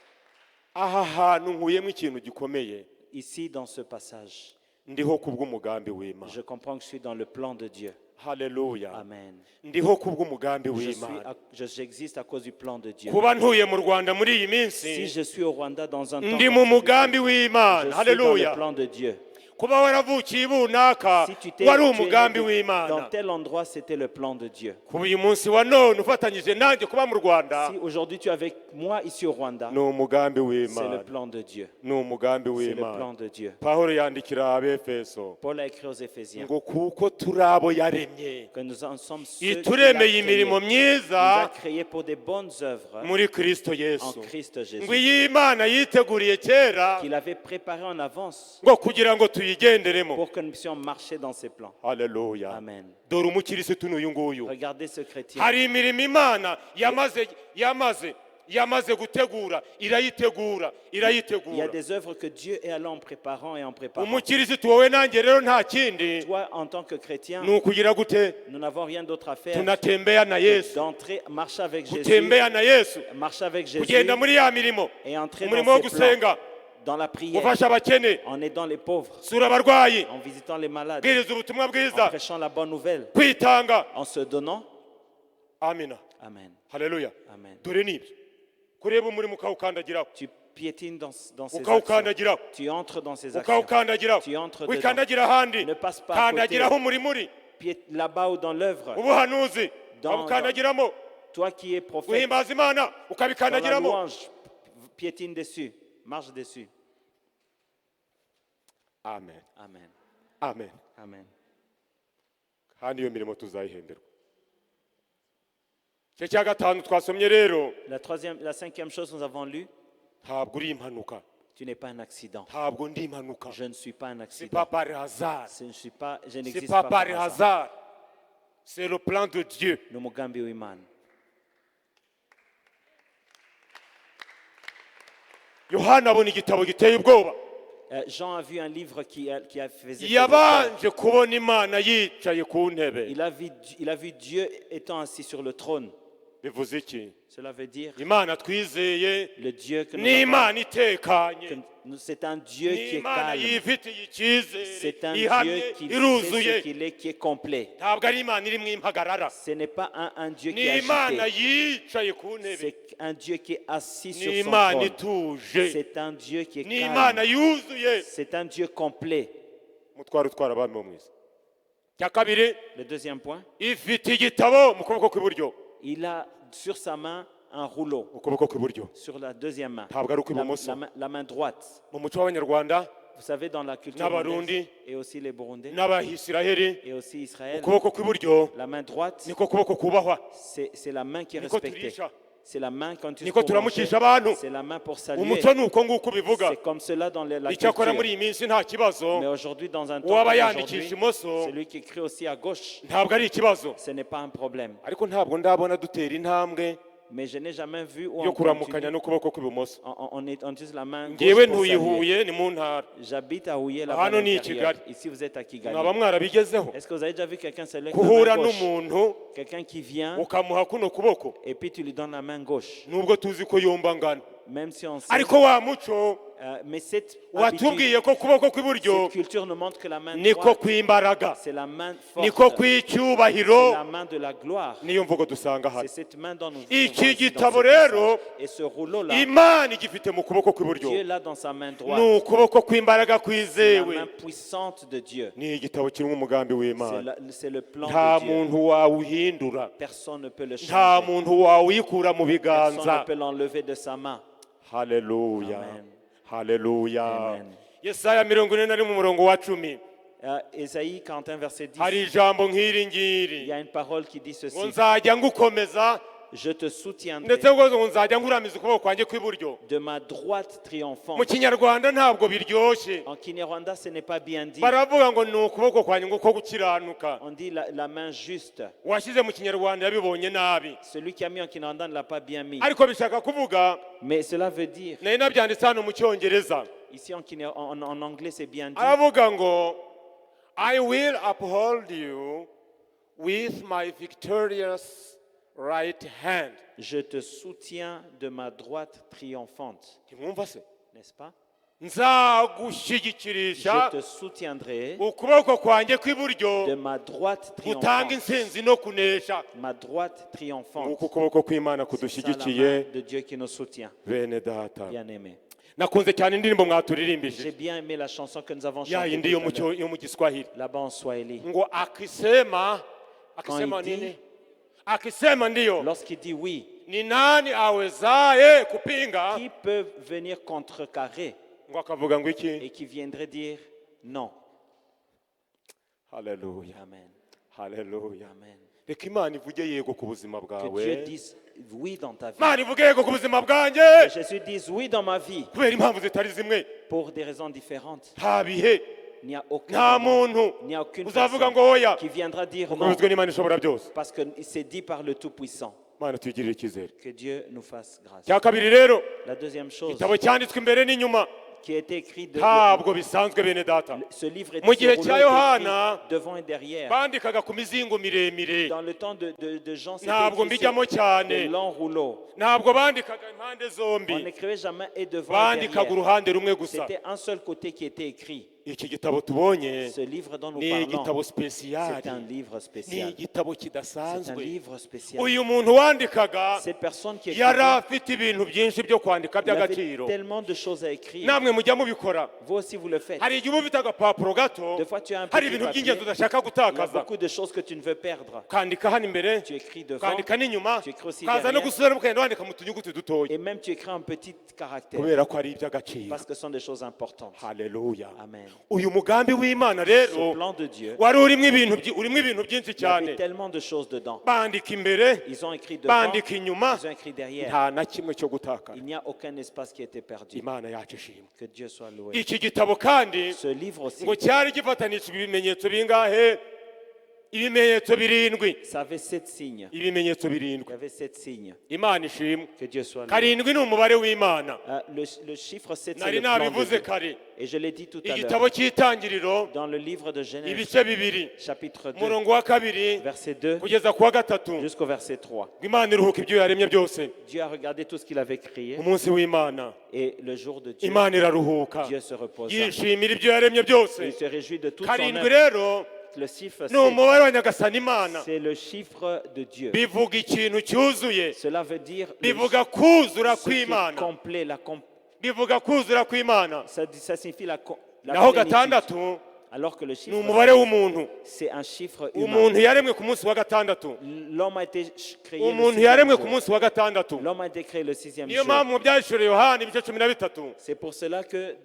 aha hantu nkuyemo ikintu gikomeye. Ici, dans ce passage, Ndiho kubw'umugambi w'Imana. je comprends que je suis dans le plan de Dieu. Haleluya. Amen. Ndiho kubw'umugambi w'Imana. J'existe à cause du plan de Dieu. Kuba ntuye mu Rwanda muri iyi Si minsi je suis au Rwanda dans un temps, ndi mu mugambi je w'Imana. suis dans Haleluya. le plan de Dieu. Kuba waravukiye bunaka Si tu wari es umugambi né dans w'Imana. tel endroit, c'était le plan de Dieu. Kuba uyu munsi wa none ufatanyije nanjye kuba mu Rwanda Si aujourd'hui tu es avec moi ici au Rwanda, ni umugambi c'est le w'Imana. plan de Dieu. Ni umugambi C'est le w'Imana. plan de Dieu. Pawulo yandikira Abefeso Paul a écrit aux Éphésiens ngo kuko turi abo yaremye que nous en sommes ceux qu'il a ituremeye imirimo créés. Il nous myiza a créés pour des bonnes œuvres muri Kristo en Yesu. Christ ngo Jésus, iyi Imana yiteguriye kera qu'il avait préparé en avance ngo kugira ngo tuyigenderemo. pour que nous puissions marcher dans ses plans. Haleluya. Amen. Dore umukirisitu n'uyu nguyu. Regardez ce chrétien. Hari imirimo Imana yamaze gutegura irayitegura. Il y a des œuvres que Dieu est allé en préparant et en préparant. Umukirisitu wowe nanjye rero nta kindi Toi, en tant que chrétien, ni ukugira gute nous n'avons rien d'autre à faire tunatembea na Yesu. d'entrer, marcher avec Jésus, Gutembea na Yesu marcher avec Jésus kugenda muri ya mirimo et entrer umurimo wo dans ses plans, gusenga dans la prière, gufasha abakene en aidant les pauvres, sura abarwayi en visitant les malades, bwiriza ubutumwa en bwiza prêchant la bonne nouvelle, kwitanga. en se donnant. Amina. Amen. Haleluya. Amen. Dore nibyo kureba umurimo ukawukandagiraho Tu piétines dans ces actions. ukawukandagiraho Tu entres dans ces actions. ukawukandagiraho Tu entres dedans. wikandagira ahandi Ne passe pas à côté. kandagiraho umurimo uri Là-bas ou dans l'œuvre, ubuhanuzi Dans- ukawukandagiramo toi qui es prophète, guhimbaza Imana dans la ukabikandagiramo. louange, piétine dessus, marche dessus. Amen. Amen. Amen. Amen. kandi iyo mirimo tuzayihemberwa. Icyo cya gatanu twasomye rero La cinquième chose que nous avons lue, ntabwo uri impanuka. tu n'es pas un accident. Ntabwo ndi impanuka. Je ne suis pas un C'est accident. pas par hasard. Je C'est n'existe pas pas par par hasard. hasard. C'est le plan de Dieu. Ni umugambi w'Imana. Yohana abona igitabo giteye ubwoba. Jean a vu un livre qui a fait Yabanje kubona Imana yicaye ku ntebe. il a vu Dieu étant assis sur le trône. Bivuze iki? Cela veut dire Imana twizeye le Dieu que nous ni avons, Imana itekanye. c'est un Dieu Ni qui est Imana calme. yifitiye icyizere. C'est un Ihamye, Dieu qui sait iruzuye. ce qu'il est, qui est complet. Ntabwo ari Imana iri mu impagarara. Ce n'est pas un Dieu qui Ni est Imana agité. yicaye ku ntebe. C'est un Dieu qui est assis sur Ni son Imana trône. ituje. C'est un Dieu qui est Ni calme. Imana yuzuye. C'est un Dieu complet. Umutwaro utwara abami bo mu isi. Cya kabiri Le deuxième point, ifite igitabo mu kuboko kw'iburyo. il a sur sa main un rouleau. Mu kuboko kw'iburyo. Sur la deuxième main. Ntabwo ari ukw'ibumoso. La main droite. Mu muco w'Abanyarwanda Vous savez, dans la culture N'Abarundi. rwandaise et aussi les Burundais n'Abayisiraheli et aussi Israël, ukuboko kw'iburyo la main droite, niko kuboko kubahwa. c'est la main qui est Niko respectée. turisha. C'est la main quand tu Niko pour manger, turamukisha abantu. c'est la main pour saluer. Umuco ni uko nguko ubivuga. C'est comme cela dans la Icyakora muri culture. iyi minsi nta kibazo. Mais aujourd'hui, dans un temps Uwaba comme yandikisha aujourd'hui, imoso celui qui écrit aussi à gauche, ntabwo ari ikibazo. ce n'est pas un problème. Ariko ntabwo ndabona dutera intambwe Mais je n'ai jamais vu où yo on kuramukanya continue, n'ukuboko kw'ibumoso. on utilise la main Ngewe gauche pour ntuye saluer. Huye ni mu ntara. J'habite à Houye, là-bas Hano à ni l'intérieur. Kigali. Ici, vous êtes à Kigali. Mwaba mwarabigezeho Est-ce que vous avez déjà vu quelqu'un se lever avec kuhura la main gauche? n'umuntu Quelqu'un qui vient ukamuha kuno kuboko et puis tu lui donnes la main gauche. nubwo tuzi ko yomba ngana. Même si on sait. Ariko wa muco Mais cette habitude, watubwiye ko kuboko kw'iburyo cette culture nous montre que la main niko droite, kw'imbaraga, c'est la main niko forte. C'est kw'icyubahiro. la main de la gloire. Niyo mvugo dusanga C'est hano. cette main dont nous Iki trouvons ici dans gitabo ce passage. rero Et ce rouleau-là, Imana igifite mu kuboko kw'iburyo. Dieu l'a dans sa main Ni droite. ukuboko kw'imbaraga C'est la kwizewe. main puissante de Dieu. Ni igitabo kirimo umugambi w'Imana. C'est le plan Nta de Dieu. muntu wawuhindura. Personne ne peut le Nta changer. muntu wawikura mu Personne biganza. ne peut l'enlever de sa main. Haleluya. Amen. Haleluya. Amen. Yesaya 41 mu murongo wa 10. Ésaïe 41, verset 10. Hari ijambo nk'iri Il ngiri. y a une parole qui dit ceci. Ngo nzajya ngukomeza Je te soutiendrai ndetse rwose ngo nzajya nkuramiza ukuboko kwanjye kw'iburyo. de ma droite Mu triomphante. kinyarwanda ntabwo biryoshye, En Kinyarwanda, ce n'est pas bien dit. baravuga ngo ni ukuboko kwanjye ngo ko gukiranuka. On dit la main juste. Washyize mu kinyarwanda yabibonye nabi, Celui qui a mis en Kinyarwanda ne l'a pas bien mis. ariko bishaka kuvuga, Mais cela veut dire, nari nabyanditse hano mu cyongereza, ici en anglais, c'est bien dit. aravuga ngo I will uphold you with my victorious right hand. Je te soutiens de ma droite triomphante. Ntimwumva se? N'est-ce pas? Nzagushyigikirisha Je te soutiendrai ukuboko kwanjye de kw'iburyo ma droite gutanga triomphante. intsinzi no kunesha. Ma droite triomphante. Uku kuboko kw'Imana C'est ça, la kudushyigikiye, main de Dieu qui nous soutient. bene data. Bien aimé. Nakunze cyane indirimbo J'ai mwaturirimbije, bien aimé la chanson que nous avons ya chantée yindi tout à l'heure, yo mu Giswahili, là-bas en Swahili. ngo akisema dit- nini? Akisema ndiyo, Lorsqu'il dit oui, ni nani awezaye kupinga? qui peut venir contrecarrer Ngo akavuga ngo et iki? qui viendrait dire non? Haleluya, Amen. haleluya. Amen. Reka Imana ivuge yego ku buzima Que bwawe, Dieu dise oui dans ta vie. Imana ivuge yego ku buzima bwanjye, Que Jésus dise oui dans ma vie kubera impamvu zitari zimwe. pour des raisons différentes. Nta bihe, Il n'y a aucun nta moment, muntu il n'y a aucune uzavuga personne ngo oya, qui viendra dire non. ukomezwe n'Imana ishobora byose. Parce que c'est dit par le Tout-Puissant. Mana tuyigirire icyizere. Que Dieu nous fasse grâce. Cya kabiri rero, La deuxième chose igitabo cyanditswe imbere n'inyuma, qui a été écrite, ntabwo bisanzwe bene data. ce livre est Mu gihe ce cya rouleau est Yohana, écrit devant et derrière. bandikaga ku mizingo miremire, Dans le temps de Jean, c'était ntabwo écrit sur mbijyamo cyane, des longs rouleaux. ntabwo bandikaga impande On zombi, n'écrivait jamais et devant et bandikaga derrière. uruhande rumwe gusa. C'était un seul côté qui était écrit. Iki gitabo tubonye Ce livre dont nous ni igitabo parlons, spesiyali, c'est un livre ni spécial. igitabo C'est un kidasanzwe. livre spécial. Uyu muntu wandikaga Cette personne qui yari écrivait, afite ibintu byinshi byo kwandika il avait by'agaciro. tellement de choses à écrire. Namwe mujya mubikora, Vous aussi, vous le faites. hari igihe uba ufite agapapuro gato, Des fois, tu as un hari petit ibintu papier. by'ingenzi udashaka Il y a gutakaza, beaucoup de choses que tu ne veux perdre. ukandika hano imbere, Tu écris devant ukandika n'inyuma, tu écris aussi ukaza no derrière. gusubiramo ukagenda wandika mu tunyuguti dutoya, et même tu écris en petit caractère kubera ko ari iby'agaciro. parce que ce sont des choses importantes. Haleluya. Amen. Uyu mugambi w'Imana Ce rero plan de Dieu, wari urimo ibintu byinshi il y avait cyane. tellement de choses dedans. Bandika imbere, Ils ont écrit devant, bandika inyuma, ils ont écrit derrière. nta na kimwe cyo gutakara. Il n'y a aucun espace qui a été perdu. Imana yacu ishimwe. Que Dieu soit loué. Iki gitabo kandi Ce livre aussi, ngo cyari gifatanishijwe ibimenyetso bingahe? Ibimenyetso birindwi. ça avait 7 signes. Ibimenyetso Il y birindwi. avait 7 signes. Imana ishimwe. Que Dieu soit loué. Karindwi ni umubare w'Imana. Le chiffre 7, c'est Nari le plan de nabivuze Dieu. kare. Et je l'ai dit tout à l'heure. Igitabo cy'itangiriro, Dans le livre de Genèse, ibice bibiri, chapitre 2, umurongo wa kabiri verset 2 kugeza ku wa gatatu. jusqu'au verset 3. Imana iruhuka ibyo yaremye byose. Dieu a regardé tout ce qu'il avait créé Umunsi w'Imana, et le jour de Dieu, Imana iraruhuka. Dieu se reposa. Yishimira ibyo yaremye byose. Il se réjouit de toute son Karindwi œuvre. rero Le chiffre ni umubare wa Nyagasani Imana. 7, c'est le chiffre de Dieu. Bivuga ikintu cyuzuye, Cela veut dire bivuga kuzura ce qui est kw'Imana, complet, bivuga kuzura kw'Imana. ça signifie la Naho plénitude. gatandatu Alors que le ni chiffre umubare w'umuntu. c'est un chiffre humain. Umuntu yaremwe ku munsi wa gatandatu. L'homme a été créé le Umuntu 6e yaremwe ku jour. munsi wa gatandatu. L'homme a été créé le 6e Niyo jour. mpamvu mu byahishuriwe Yohana ibice 13, C'est pour cela que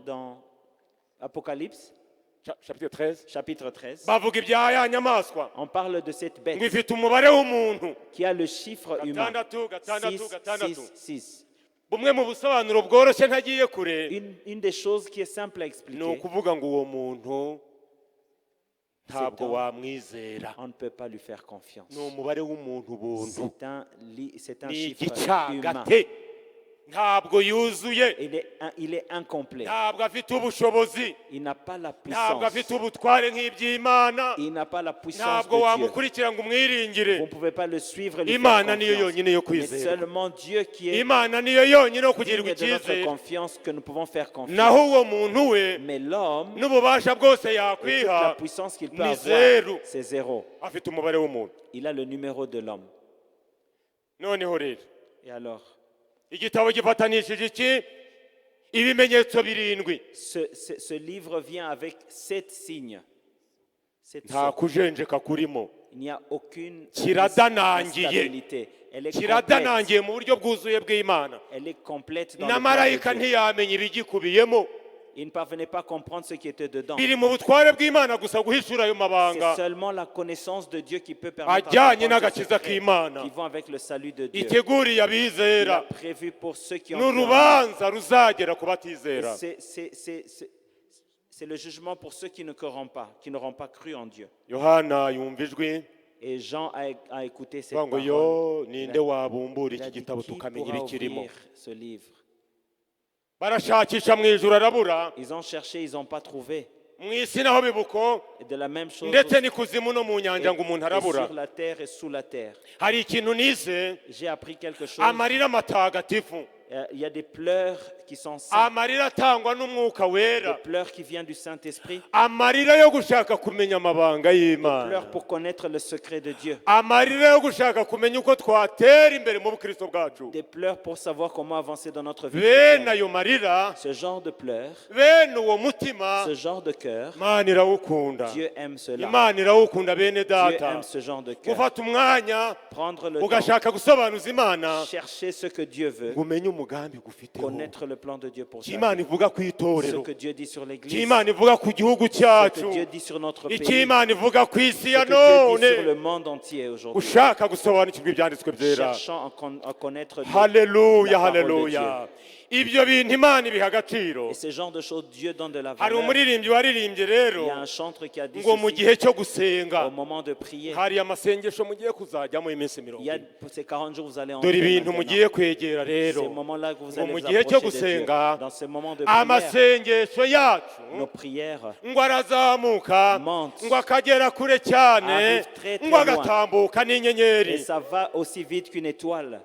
dans Apocalypse, chapitre 13, chapitre 13, bavuga ibya ya nyamaswa on parle de cette ngo bête ifite umubare w'umuntu. qui a le chiffre humain. Gatandatu, gatandatu, 6, gatandatu. 6, 6. Bumwe mu busobanuro bworoshye ntagiye kure Une des choses qui est simple à ni expliquer, ukuvuga ngo uwo muntu ntabwo C'est un- wamwizera. on ne peut pas lui faire confiance. Ni umubare w'umuntu ubuntu. C'est un Ni chiffre humain. igicagate, ntabwo yuzuye, Il est incomplet. ntabwo afite ubushobozi, Il n'a pas la ntabwo puissance. afite ubutware nk'iby'Imana, Il n'a pas la puissance ntabwo de Dieu. wamukurikira ngo Vous umwiringire. ne pouvez pas le suivre et lui Imana faire niyo confiance. yonyine yo Mais kwizera. seulement Dieu qui est Imana niyo yonyine yo kugirirwa digne de notre icyizere. confiance que nous pouvons faire confiance. Naho uwo muntu we Mais l'homme, n'ububasha bwose et toute la yakwiha puissance qu'il peut ni avoir, zeru. c'est zéro. Afite umubare w'umuntu. Il a le numéro de l'homme. Noneho rero Et alors, igitabo gifatanishije iki? Ibimenyetso birindwi. ce livre vient avec 7 signes. 7 Nta sortes. kujenjeka kurimo. Il n'y a aucune Kiradanangiye. instabilité. Elle est complète. Kiradanangiye mu buryo bwuzuye bw'Imana. Elle est complète dans Na le plan de marayika Dieu. ntiyamenya ibigikubiyemo. Ils ne parvenaient pas à comprendre ce qui était dedans. biri mu butware bw'imana gusa guhishura ayo C'est mabanga seulement la connaissance de Dieu qui peut permettre ajyanye à n'agakiza qui k'imana vont avec le salut de Dieu. iteguriye Il a abizera prévu pour ceux qui ont cru en lui. n'urubanza ruzagera ku Et batizera. c'est le jugement pour ceux qui ne croiront pas, qui n'auront pas cru en Dieu. Yohana yumva ijwi Et Jean a écouté cette avuga ngo parole. yo ninde wabumbura Il a iki dit, gitabo qui tukamenya pourra ibikirimo. ouvrir ce livre? Barashakisha mu ijuru arabura, Ils ont cherché, ils n'ont pas trouvé. mu isi naho bibuko, Et de la même chose, ndetse n'ikuzimu no mu nyanja ngo umuntu et arabura. sur la terre et sous la terre. Hari ikintu nize, J'ai appris quelque chose. amarira matagatifu, Il y a des pleurs qui sont saints, amarira atangwa n'umwuka des wera, pleurs qui viennent du Saint-Esprit, amarira yo gushaka kumenya amabanga y'Imana, pleurs pour connaître le secret de Dieu, amarira yo gushaka kumenya uko twatera imbere mu bukristo bwacu. des pleurs pour savoir comment avancer dans notre vie Bene chrétienne. ayo marira, Ce genre de pleurs, bene uwo mutima, ce genre de cœur, Imana irawukunda. Dieu aime cela. Imana irawukunda bene Dieu data. aime ce genre de cœur. Gufata umwanya Prendre le temps, ugashaka gusobanuza Imana chercher ce que Dieu veut, ngo umenye umugambi gufiteho, connaître le plan de Dieu pour icyo sa Imana vie. ivuga ku Ce itorero, que Dieu dit sur icyo l'Église, Imana ivuga ku gihugu ce cyacu, que Dieu dit sur notre pays, icyo Imana ivuga ku isi ce ya que Dieu dit sur le none, monde entier aujourd'hui. ushaka gusobanukirwa ibyanditswe byera. Cherchant à connaître Dieu. Haleluya, la parole de haleluya. Ibyo bintu Imana ibiha agaciro. Et ce genre de choses, Dieu donne de la Hari valeur. umuririmbyi waririmbye rero Il y a un chantre qui a dit ngo mu ceci, gihe cyo gusenga au moment de prier. hari amasengesho mugiye kuzajyamo iminsi Il mirongo y a ine. pour ces 40 jours, vous allez Dore entrer ibintu maintenant. mugiye kwegera Ces rero, moments-là que vous ngo allez mu vous gihe cyo approcher de Dieu. gusenga Dans ces moments de prière, amasengesho yacu nos prières ngo arazamuka montent, ngo akagera kure cyane arrive très, très ngo loin. agatambuka et n'inyenyeri, ça va aussi vite qu'une étoile.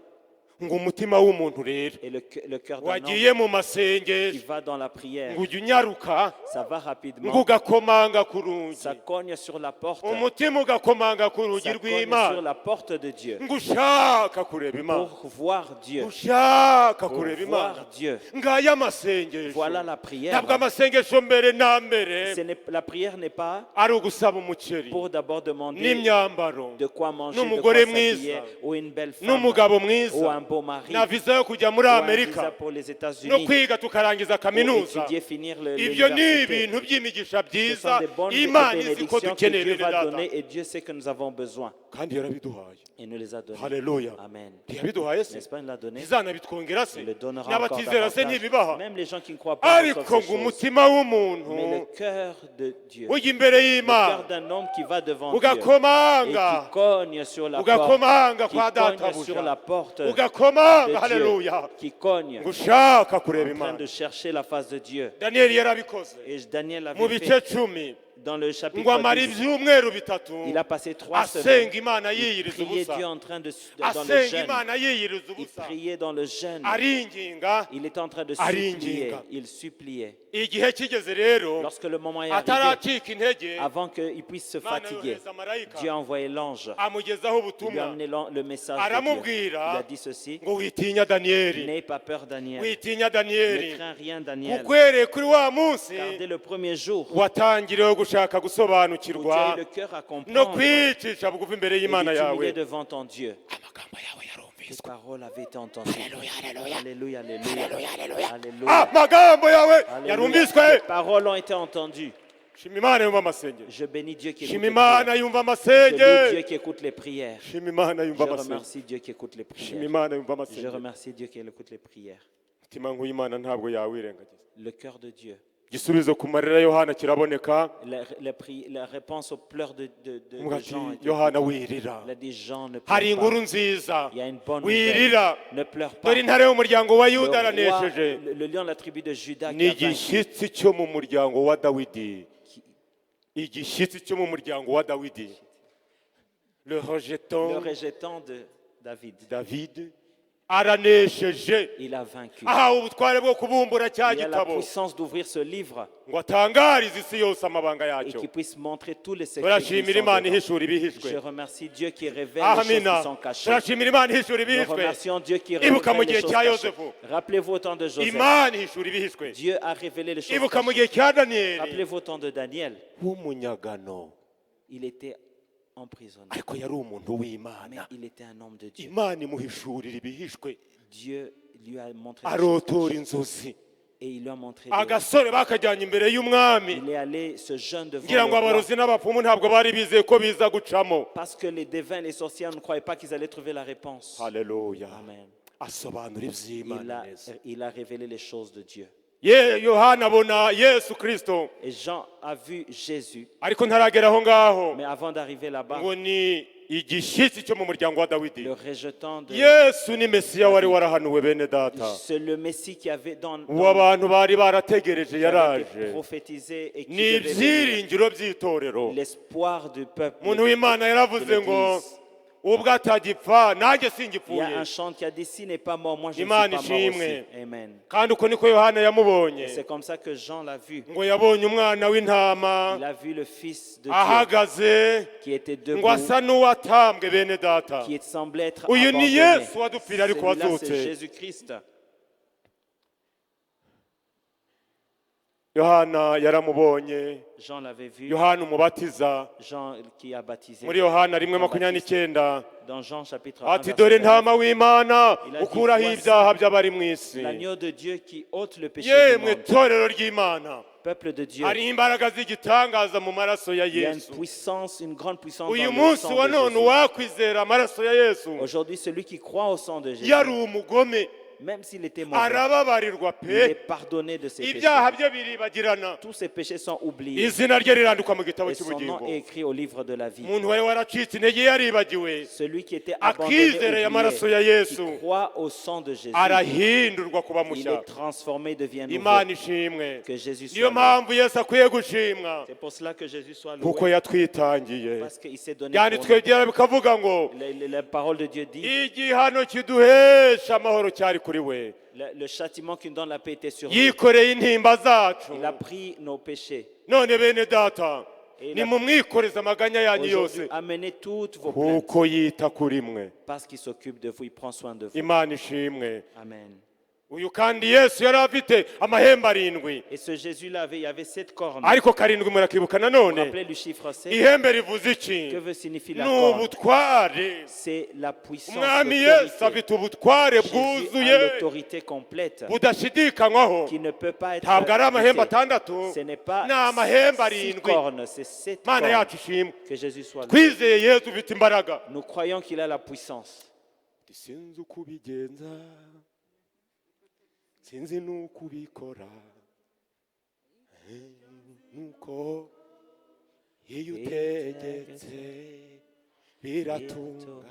ngo umutima w'umuntu rero Et le cœur d'un homme wagiye mu qui masengesho va dans la prière, ngo ujye unyaruka ça va ngo rapidement, ugakomanga ku rugi, ça cogne sur la porte, umutima ugakomanga ku rugi ça cogne sur rw'Imana, la porte de Dieu ngo ushaka kureba Imana, pour voir Dieu, ushaka pour kureba Imana. voir Dieu. Ngaya amasengesho, Voilà la prière. ntabwo amasengesho mbere na mbere La prière n'est pas ari ugusaba umuceri pour d'abord demander n'imyambaro de quoi manger, de quoi n'umugore s'habiller, mwiza ou une belle femme, n'umugabo ou un mwiza beau mari, na visa yo kujya muri ou un Amerika visa pour les no États-Unis, kwiga tukarangiza pour kaminuza. étudier, finir Ibyo ni l'université. ibintu by'imigisha Ce byiza sont des bonnes Imana izi ko bénédictions que dukeneye Dieu bene va data, donner et Dieu sait que nous avons besoin. kandi yarabiduhaye. Et nous les a donnés. Haleluya. Amen. Ntiyabiduhaye se, N'est-ce pas, il l'a donné? ntizanabitwongera se, Il le donnera encore n'abatizera se davantage. ntibibaha. Même les gens qui ne croient pas reçoivent Ariko ces ngo choses. umutima Mais w'umuntu le cœur de Dieu, ujya imbere le cœur y'Imana d'un homme qui va devant Dieu et ugakomanga, qui cogne sur la porte, ugakomanga qui kwa cogne sur databuja, la porte de ugakomanga. Haleluya, Dieu, qui cogne ngo ushaka kureba en train Imana. de chercher la face de Dieu. Daniyeli yarabikoze Et Daniel mu avait bice fait 10 dans le ngo chapitre amara 10. ibyumweru bitatu Il a passé 3 semaines. asenga Imana Il yiyiriza priait ubusa, Dieu en train dans le asenga jeûne. Imana yiyiriza Il ubusa, priait dans le jeûne. aringinga. Il était en train de Aringinga. supplier. Il suppliait. Igihe kigeze rero, Lorsque le moment est arrivé, ataracika intege, avant qu'il puisse se Imana fatiguer, yohereza marayika Dieu a envoyé l'ange. amugezaho Il lui a ubutumwa amené le message de Dieu. aramubwira Il a dit ceci: ngo witinya Daniyeli, n'aie pas peur, Daniel. witinya Ne Daniyeli, crains rien, Daniel. kuko uhereye kuri wa munsi Car dès le premier jour, watangiriyeho gushaka où tu gusobanukirwa as eu le cœur à no comprendre kwicisha bugufi imbere et y'Imana de yawe. t'humilier devant ton Dieu. Amagambo yawe Tes yarumviswe. paroles avaient été entendues. Alléluia, alléluia. Amagambo yawe Alléluia. yarumviswe. Tes paroles ont été entendues. Shima Imana yumva amasengesho, Je bénis Dieu qui écoute shima les Imana prières. yumva Je loue amasengesho, Dieu qui écoute les prières. shima Imana Je yumva amasengesho, remercie Dieu qui écoute les shima prières. Imana yumva Je amasengesho. remercie Dieu qui écoute les prières. Umutima nk'uw'Imana ntabwo yawirengagiza. Le cœur de Dieu. Igisubizo ku marira Yohana kiraboneka. La réponse aux pleurs de Avuga ati, Jean. était Yohana écoutée. wirira, Il a dit: Jean, ne hari pleure inkuru pas. nziza, Il y a une bonne wirira. nouvelle. Ne pleure pas. Dore intare y'umuryango wa Le Yuda roi, aranesheje. le lion de la tribu de Juda Ni qui a vaincu. igishyitsi cyo mu muryango wa Dawidi, igishyitsi cyo mu muryango wa Dawidi, le Le rejeton rejetant de David. David aranesheje, Il a vaincu. ahawe ubutware bwo kubumbura cya Il a la gitabo puissance d'ouvrir ce livre ngo atangarize isi yose amabanga et yacyo. qu'il puisse montrer tous les secrets qui Turashimira sont Imana dedans. ihishura ibihishwe. Je remercie Dieu qui révèle les choses Amina. qui sont cachées. Turashimira Imana ihishura Nous ibihishwe. remercions Dieu qui Ibuka mu révèle gihe les choses cya cachées. Yosefu, Rappelez-vous au temps de Joseph. Imana ihishura ibihishwe. Dieu a révélé les choses Ibuka mu cachées. gihe cya Daniyeli, Rappelez-vous au temps de Daniel. w'umunyagano, Il était emprisonné. ariko yari umuntu Mais w'Imana. il était un homme de Dieu. Imana imuhishurira ibihishwe, Dieu lui a montré des choses arotora cachées. inzozi, Et il lui a montré. agasore bakajyanye imbere y'umwami Il est allé, ce jeune devant ngira le ngo roi. abarozi n'abapfumu ntabwo bari bizeye ko biza gucamo. Parce que les devins, les sorcières ne croyaient pas qu'ils allaient trouver la réponse. Haleluya. Amen. Asobanura iby'Imana neza. Il a révélé les choses de Dieu. Yohana abona Yesu Kristo Et Jean a vu Jésus. ariko ntaragera aho ngaho Mais avant d'arriver là-bas, ngo ni igishyitsi cyo mu muryango wa Dawidi. le rejetant de... Yesu ni Mesiya wari warahanuwe bene data, C'est le Messie qui avait dans uwo abantu bari barategereje qui avait yaraje. été prophétisé et qui Ni devait venir. ibyiringiro by'itorero. L'espoir du peuple. Umuntu w'Imana yaravuze ngo ubwo atagipfa nanjye Il y a singipfuye. un chant qui a dit s'il n'est pas mort, moi je ne suis Imana pas mort ishimwe. aussi. Amen. Kandi uko niko Yohana Et yamubonye, c'est comme ça que Jean l'a vu. ngo yabonye umwana w'intama Il a vu le Fils de Dieu ahagaze qui était ngo debout, asa n'uwatambwe bene data. qui semblait être Uyu ni abandonné. Yesu wadupfira ariko Celui-là, wazutse. c'est Jésus-Christ. Yohana yaramubonye. Jean l'avait vu. Yohana umubatiza Jean qui a baptisé. muri Yohana 1:29 Dans Jean chapitre 1, ati dore ntama w'Imana Il a dit, ukuraho voici ibyaha by'abari mu isi. l'agneau de Dieu qui ôte le péché du Yemwe monde. torero ry'Imana, Peuple de Dieu. hari imbaraga z'igitangaza mu maraso ya Il y a une Yesu. puissance, une grande puissance Uyu dans le munsi sang wa de none Jésus. wakwizera amaraso ya Yesu Aujourd'hui, celui qui croit au sang de Jésus, yari umugome même s'il était mauvais, arababarirwa il est pe, pardonné de ses péchés. ibyaha bye biribagirana, Tous ses péchés sont oubliés. izina rye rirandikwa mu gitabo Et son nom cy'ubugingo. est écrit au livre de la vie. Umuntu wari waracitse intege yaribagiwe Celui qui était abandonné, akizereye amaraso ya oublié, Yesu qui croit au sang de Jésus, arahindurwa kuba il mushya. est transformé, devient Imana nouveau. ishimwe. Que Jésus soit Niyo loué. mpamvu Yesu akwiye gushimwa C'est pour cela que Jésus soit kuko loué. yatwitangiye. Parce qu'il s'est donné Byanditswe pour nous. byera bikavuga ngo La parole de Dieu dit, igihano kiduhesha amahoro cyari kuri we, le châtiment qui nous donne la paix était sur lui. yikoreye intimba zacu. Il a pris nos péchés. None bene data, Et nimumwikoreze amaganya yanyu Aujourd'hui, yose amenez toutes vos plaintes kuko yita kuri mwe. parce qu'il s'occupe de vous, il prend soin de vous. Imana ishimwe. Amen. Uyu kandi Yesu yari afite amahembe arindwi, Et ce Jésus-là, il y avait 7 cornes. ariko karindwi murakibuka Vous nanone. rappelez le chiffre 7? Ihembe rivuze iki? Que veut signifier la Ni corne? ubutware. C'est la puissance, Umwami Yesu l'autorité. afite ubutware Jésus bwuzuye a l'autorité complète budashidikanywaho. qui ne peut pas être Ntabwo ari amahembe doutée. atandatu, Ce n'est pas ni amahembe 6 arindwi. cornes, c'est 7 Mana cornes. yacu ishimwe. Que Jésus soit loué. Twizeye Yesu ufite imbaraga. Nous croyons qu'il a la puissance. Sinzi uko ubigenza, sinzi n'uko ubikora, nuko iyo utegetse biratungana.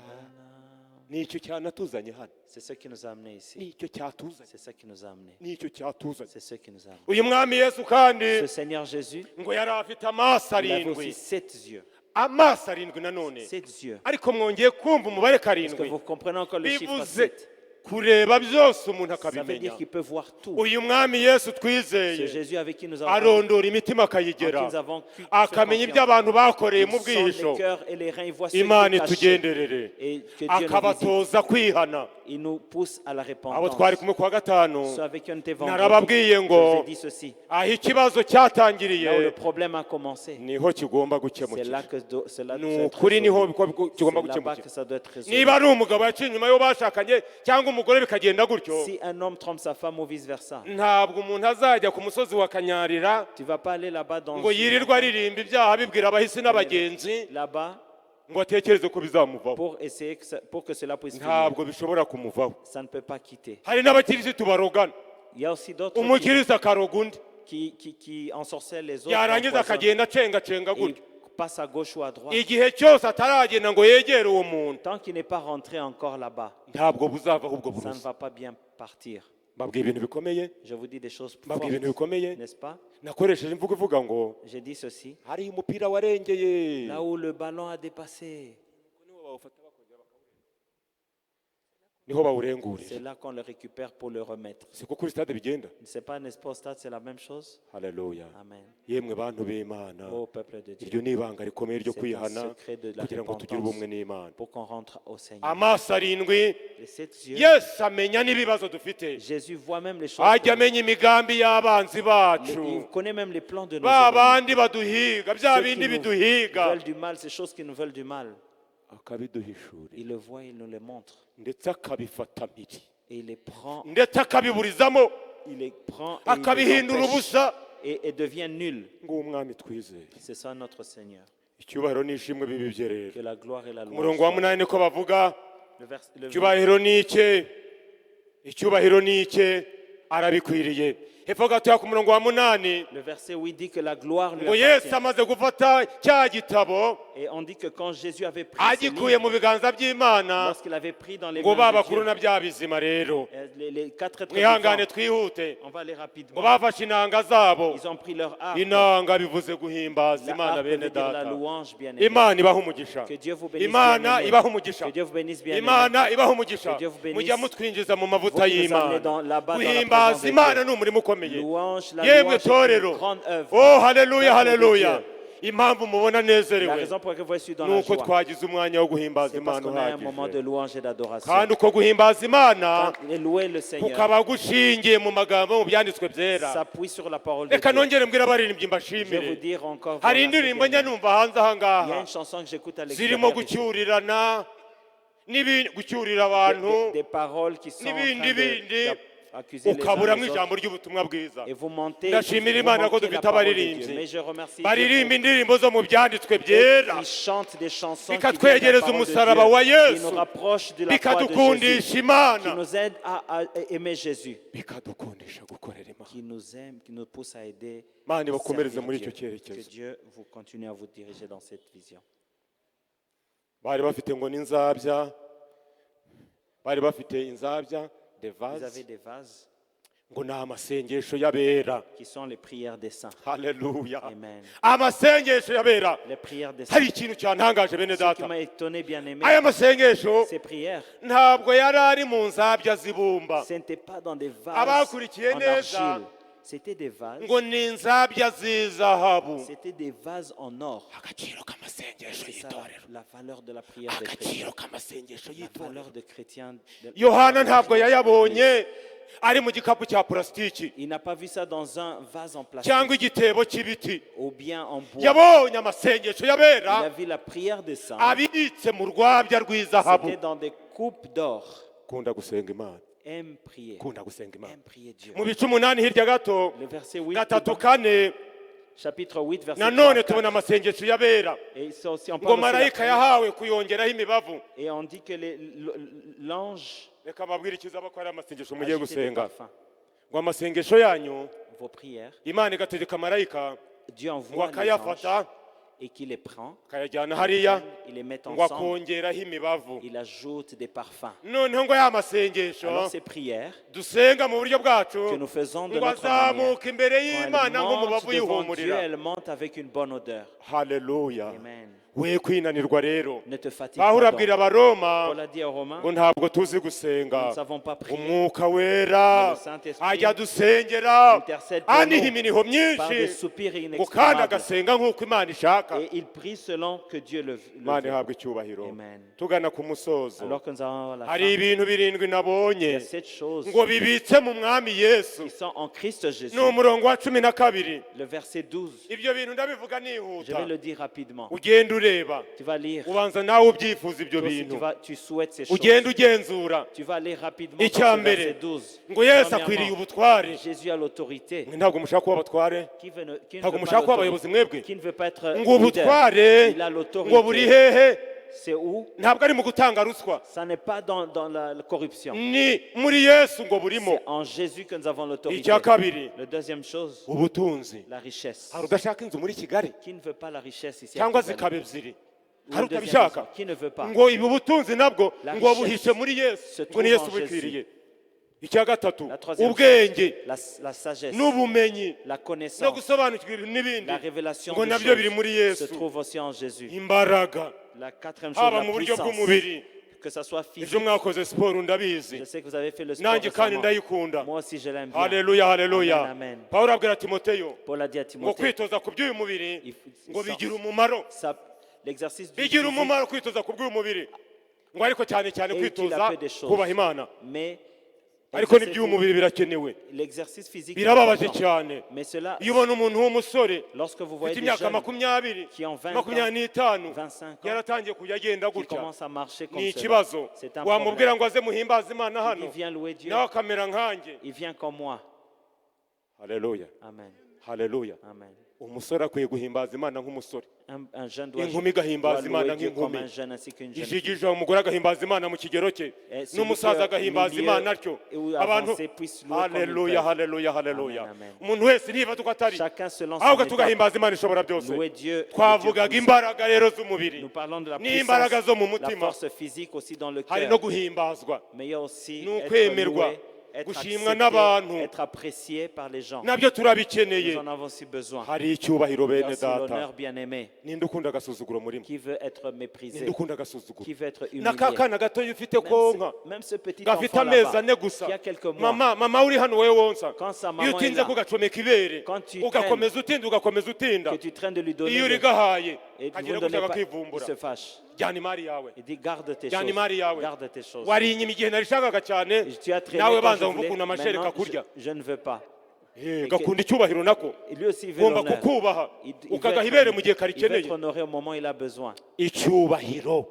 Nicyo cyanatuzanye hano, C'est ce qui nous a amenés ici. nicyo cyatuzanye, C'est ce qui nous a amenés. nicyo cyatuzanye. C'est ce qui nous a amenés. Uyu mwami Yesu kandi Ce Seigneur Jésus, ngo yari afite amaso il avait arindwi, aussi 7 yeux. amaso arindwi nanone, 7 yeux. ariko mwongeye kumva umubare Est-ce que karindwi, vous comprenez encore le chiffre bivuze 7? kureba byose umuntu Ça veut dire akabimenya. qu'il peut voir tout. Uyu mwami Yesu Ce twizeye Jésus avec qui nous avons, arondora imitima en qui akayigera, nous avons pu faire akamenya ibyo confiance. abantu bakoreye Il mu sent bwihisho. les cœurs et les reins, il voit ceux Imana qui sont cachés. itugenderere, Et que Dieu nous visite. akabatoza kwihana. Il nous pousse à la Abo repentance. twari kumwe kuwa gatanu Ceux avec qui on était vendredi, narababwiye je ngo vous ai dit ceci. aho ikibazo Là où le cyatangiriye problème a commencé, niho kigomba c'est là gukemukira. que c'est là que Ni ça doit être ukuri niho résolu. kigomba C'est là-bas gukemukira. que ça doit être résolu. Niba ari umugabo yaciye inyuma y'uwo bashakanye cyangwa umugore bikagenda gutyo, Si un homme trompe sa femme ou vice-versa, ntabwo umuntu azajya ku musozi wa Kanyarira tu vas pas aller là-bas dans ngo yirirwe aririmba ibyaha abibwira abahisi n'abagenzi là-bas ngo atekereze ko bizamuvaho. pour essayer pour que cela puisse finir. Ntabwo bishobora kumuvaho. Ça ne peut pas quitter. Hari n'abakirisitu barogana, Il y a aussi d'autres umukirisitu akaroga undi, qui ensorcellent les autres, yarangiza empoisonnent, akagenda acengacenga et gutyo. passe à gauche ou à droite. Igihe cyose ataragenda ngo yegere uwo muntu, Tant qu'il n'est pas rentré encore là-bas, ntabwo buzavaho ubwo ça ne burozi. va pas bien partir. Mbabwira ibintu bikomeye, Je vous dis des choses mbabwira ibintu fortes, bikomeye. n'est-ce pas? Nakoresheje imvugo ivuga ngo J'ai dit ceci. hari umupira warengeye. Là où le ballon a dépassé, Niho bawurengurira. c'est là qu'on le récupère pour le remettre. Siko kuri stade bigenda. C'est pas, n'est-ce pas, au stade, c'est la même chose? Haleluya. Amen. Yemwe bantu b'Imana, Ô peuple de iryo Dieu, ni ibanga rikomeye ryo c'est un kwihana secret de la kugira ngo tugire repentance ubumwe n'Imana. pour qu'on rentre au Seigneur. Amaso arindwi, Les 7 yeux, Yesu amenya n'ibibazo dufite, Jésus voit même les choses. ajya amenya imigambi y'abanzi Il bacu, connaît même les plans de nos ba ennemis. bandi baduhiga, bya Ceux qui bindi nous biduhiga, veulent du mal, ces choses qui nous veulent du mal. akabiduhishurira Il le voit, il nous les montre. ndetse akabifata mpiri, Et il les prend ndetse akabiburizamo. il les prend et il les akabihindura empêche ubusa et devient nul. nguwo umwami twizeye. C'est ça notre Seigneur. Icyubahiro n'ishimwe bibi bye rero. Que la gloire et la Ku murongo wa louange. munani niko bavuga Le icyubahiro ni icye, icyubahiro ni icye, arabikwiriye. Hepfo gatoya ku murongo wa munani verset où il dit que la gloire lui ngo Yesu appartient. amaze gufata cya gitabo Et on dit que quand Jésus avait pris ce agikuye livre, mu biganza by'Imana lorsqu'il avait pris dans les ngo mains ba de bakuru Dieu, na bya bizima rero les quatre êtres mwihangane vivants, twihute on va aller ngo rapidement. bafashe inanga zabo. Ils ont pris leur harpe. Inanga bivuze guhimbaza La Imana harpe bene veut dire la data. louange, bien aimé. Imana ibaha umugisha, Que Dieu vous bénisse, Imana bien-aimé. ibaha umugisha, Que Dieu vous bénisse, bien aimé. Imana ibaha umugisha. Que Dieu vous bénisse. Mujya mutwinjiza mu mavuta Vous qui nous y'Imana. amenez là-bas dans la Guhimbaza présence de Imana Dieu. ni umurimo ukomeye. Louange, la Yemwe louange est torero, une grande œuvre. oh haleluya Peuple de haleluya. Dieu. Impamvu mubona La nezerewe raison pour laquelle vous êtes dans la nuko joie, twagize umwanya wo guhimbaza c'est parce Imana qu'on a un moment de uhagije, louange et d'adoration. kandi uko guhimbaza Imana Et louer le Seigneur kukaba gushingiye mu magambo mu byanditswe byera. s'appuie sur la parole de Reka Dieu. nongere mbwira abaririmbyi Je vais vous mbashimire. dire encore, Hari voilà, indirimbo c'est bien. njya numva hanze aha Il y a ngaha une chanson que j'écoute à zirimo l'extérieur ici. gucyurirana n'ibindi, gucyurira abantu Des paroles qui sont en train n'ibindi bindi, d'accuser les uns ukaburamo les ijambo autres. ry'ubutumwa bwiza. Et vous mentez, Ndashimira vous Imana ko manquez la dufite parole de abaririmbyi Dieu. Mais je remercie baririmba Dieu indirimbo zo mu byanditswe pour byera, qu'ils chantent des chansons qui bikatwegereza viennent de la parole de umusaraba wa Dieu, qui Yesu, nous rapprochent de la croix de Jésus, bikadukundisha qui Imana, nous aident à aimer Jésus, bikadukundisha gukorera Imana. qui nous aime, qui nous pousse à aider. Imana à ibakomereze servir muri Dieu. icyo Que cyerekezo. Dieu vous continue à vous diriger dans cette vision. Bari bafite ngo n'inzabya, bari bafite inzabya de Vous vase, avez des vases ngo ni amasengesho y'abera. qui sont les prières des saints. Haleluya, Amen. amasengesho y'abera. Les prières des saints. Hari ikintu cyantangaje bene Ce qui data, m'a étonné, bien aimé, aya masengesho ces prières, ntabwo yari ari mu nzabya zibumba, ce n'était pas dans des vases Abakurikiye en neza, argile. C'était des vases. ngo ni inzabya z'izahabu. C'était des vases en or. Agaciro k'amasengesho C'est ça y'itorero, la valeur de la prière des chrétiens. agaciro k'amasengesho La y'itorero. valeur de chrétiens. Yohana ntabwo yayabonye ari mu gikapu cya purasitiki Il n'a pas vu ça dans un vase en cyangwa plastique igitebo cy'ibiti. ou bien en bois. Yabonye amasengesho Il a y'abera vu la prière des saints. abitse mu rwabya rw'izahabu. C'était dans des coupes d'or. Kunda gusenga Imana, Aime prier. kunda gusenga Imana. Aime prier Dieu. Mu bice umunani hirya gato Le verset 8, gatatu kane, chapitre 8, verset nanone 3, tubona 4. amasengesho y'abera Et ça aussi, on ngo parle aussi de la marayika prière. yahawe kuyongeraho imibavu. Et on dit que l'ange Reka mbabwire ikizaba ko ari amasengesho a mugiye ajouté des gusenga, parfums. ngo amasengesho yanyu Vos prières, Imana igategeka marayika Dieu ngo envoie les akayafata anges et qui les prend, akayajyana hariya il les met ngo ensemble, akongeraho imibavu. il ajoute des parfums. Noneho ngo ya masengesho Alors ces prières dusenga mu buryo bwacu que nous faisons de ngo notre manière, azamuka imbere quand y'Imana elles nk'umubavu montent devant Dieu, yihumurira. elles montent avec une bonne odeur. Haleluya, Amen. we kwinanirwa rero. Ne te fatigue Pawulo pas abwira donc. abaroma Paul a dit aux Romains, ngo ntabwo tuzi nous gusenga, ne savons pas prier umwuka wera Le Saint-Esprit ajya dusengera intercède pour aniha nous iminiho par des myinshi, soupirs ngo kandi inexprimables. agasenga nk'uko Imana ishaka. Et il prie selon que Dieu le Imana veut. ihabwe icyubahiro. Amen. Tugana ku musozo, Alors que nous avons la fin, hari ibintu birindwi il y nabonye a 7 choses ngo bibitse mu mwami Yesu. qui sont en Christ Jésus. Ni umurongo wa 12. Le verset 12, Ibyo bintu ndabivuga je nihuta, vais le dire rapidement. ugenda ureba, Tu vas lire. ubanza nawe ubyifuza ibyo Toi aussi, bintu, tu souhaites ces choses. ugenda ugenzura. Tu vas aller rapidement Icya dans ce mbere, verset 12. ngo Yesu Premièrement, akwiriye ubutware. Jésus a l'autorité. Mwe ntabwo mushaka kuba abatware, Qui ne ntabwo veut mushaka pas kuba l'autorité? abayobozi mwebwe. Qui ne veut pas être Ngo ubutware leader? Il a ngo buri l'autorité. hehe? C'est où? Ntabwo ari mu gutanga ruswa, Ça n'est pas dans la corruption. ni muri Yesu ngo burimo. C'est en Jésus que nous avons l'autorité. Icya kabiri, La deuxième chose, ubutunzi. la richesse. Hari udashaka inzu muri Kigali Qui ne veut pas la richesse ici à cyangwa Kigali? zikaba ebyiri, Ou hari une deuxième utabishaka raison, qui ne veut pas? ngo ibi butunzi nabwo La ngo richesse buhishe muri Yesu, se ngo ni trouve Yesu en ubikwiriye. Icya gatatu, La troisième ubwenge La sagesse, n'ubumenyi la no connaissance, gusobanukirwa ibintu n'ibindi la révélation ngo des nabyo biri choses muri se Yesu. trouve aussi en Jésus. Imbaraga La quatrième chose, haba la mu buryo puissance, bw'umubiri. que ça soit Ejo physique. mwakoze siporo ndabizi, Je sais que vous avez fait le sport nanjye kandi récemment. ndayikunda. Moi aussi, je l'aime bien. Haleluya, haleluya. Amen, amen. Pawulo abwira Timoteyo Paul a dit à ngo Timothée, kwitoza ku by'uyu mubiri il faut- ngo bigira umumaro, l'exercice du bigira physique, umumaro kwitoza ku bw'uyu mubiri, ngo ariko cyane cyane Et kwitoza il a fait des choses. kubaha Imana, mais ariko exercez-vous. n'iby'umubiri birakenewe. L'exercice physique est Birababaje important. cyane Mais cela, iyo ubona umuntu w'umusore lorsque vous voyez ufite des imyaka jeunes 20 qui ont 20 25 ans, 25 ans, yaratangiye kujya agenda qui gutya, commencent à marcher comme ni cela, ikibazo. c'est un Wamubwira problème. ngo aze muhimbaze Imana Il hano vient louer Dieu, nawe akamera nkanjye, il vient comme moi. haleluya Amen. haleluya Amen. umusore akwiye guhimbaza imana nk'umusore Un jeune doit inkumi igahimbaza imana louer Dieu comme nk'inkumi un jeune ainsi qu'une jeune fille. ijigije umugore agahimbaza imana mu kigero cye Et celui n'umusaza qui est agahimbaza milieu imana atyo ou abantu avancé puisse louer comme ils haleluya peuvent. haleluya haleluya Amen, amen. umuntu wese nifata uko atari Chacun selon son ahubwo état. tugahimbaza imana ishobora byose Louer Dieu. twavugaga le Dieu imbaraga rero puissant. z'umubiri Nous parlons de la n'imbaraga zo mu puissance, la mutima force physique aussi dans le hari cœur. no guhimbazwa Mais il y a aussi ni être ukwemerwa loué, être gushimwa accepté, n'abantu être apprécié par les gens. nabyo turabikeneye Nous en avons aussi besoin. hari icyubahiro Il y a bene aussi data l'honneur bien-aimé. ninde ukunda agasuzuguro murimo Qui veut être méprisé, ninde ukunda agasuzuguro qui veut être na ka humilié. kana gatoya ufite konka Même ce petit gafite enfant amezi là-bas, ane gusa qui a quelques mois, mama uri hano wowe wonsa quand sa iyo maman est utinze là, kugacomeka ibere quand tu ugakomeza utinda ugakomeza utinda que tu traînes de lui donner iyo de- urigahaye et vous kagira ne gutya donnez pas, il kakivumbura se fâche. jyana imari yawe Il dit garde tes jyana choses. imari yawe Garde tes choses. wari inyuma igihe narishakaga cyane Et tu as traîné nawe quand banza je wumva voulais, ukuntu amashereka maintenant, kurya je ne veux pas. gakunda icyubahiro nako Et lui aussi veut ugomba l'honneur. kukubaha Il veut ukagaha être- ibere mu gihe il veut karikeneye être honoré au moment où il a besoin. icyubahiro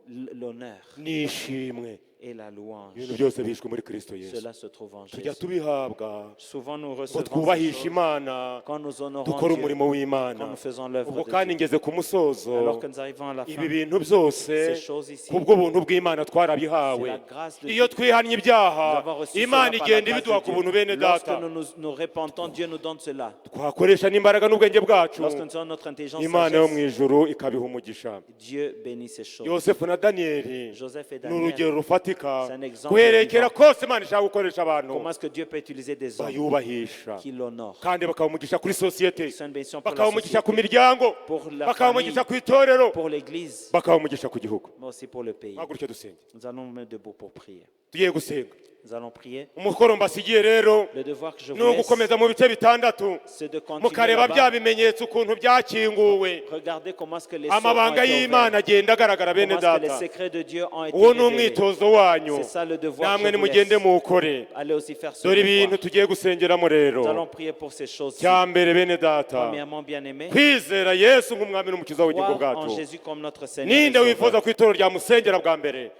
L'honneur n'ishimwe et la louange. ibintu byose bishwe muri kristo yesu Cela se trouve en tujya Jésus. tubihabwa Souvent nous ngo recevons ces twubahishe choses imana quand nous honorons dukora Dieu, umurimo w'imana quand nous faisons l'œuvre ubwo de kandi Dieu. ngeze ku musozo Alors que nous arrivons à la ibi fin, bintu byose ces choses ici, kubw'ubuntu bw'imana twarabihawe c'est la grâce de iyo Dieu. twihannye Nous ibyaha avons reçu imana cela par la igenda grâce ibiduha de ku Dieu. buntu bene Lorsque data nous repentons, Dieu nous donne cela. twakoresha n'imbaraga n'ubwenge bwacu Lorsque nous avons notre intelligence, imana yo mu sagesse, ijuru ikabiha umugisha Dieu bénit ces choses. yosefu na daniyeli Joseph et ni urugero Daniel, rufatika c'est un exemple guherekera vivant. kose imana ishaka gukoresha abantu Comment est-ce que Dieu peut utiliser des hommes bayubahisha qui l'honorent? kandi bakaha umugisha kuri sosiyete C'est une bénédiction pour bakaha la umugisha ku société, miryango pour la bakaha famille, umugisha ku itorero pour l'Église, bakaha umugisha ku gihugu mais aussi pour le pays. haguruke dusenge Nous allons nous mettre debout pour prier. tugiye gusenga Nous allons prier. umukoro mbasigiye rero Le devoir que je ni vous laisse, ugukomeza mu bice bitandatu c'est de continuer mukareba bya là-bas. bimenyetso ukuntu byakinguwe Regardez comment est-ce que les sceaux ont amabanga été y'imana ouverts. agenda agaragara bene Comment est-ce que les data secrets de Dieu ont été uwo ni révélés. umwitozo wanyu C'est ça le devoir namwe que je vous nimugende laisse. muwukore Allez aussi faire ce dore ibintu devoir. tugiye gusengeramo rero Nous allons prier pour ces choses-ci. cya mbere bene data Premièrement, bien-aimés, kwizera yesu nk'umwami n'umukiza w'ubugingo croire en bwacu Jésus comme notre Seigneur. ninde et wifuza Sauveur. ko itorero ryamusengera bwa mbere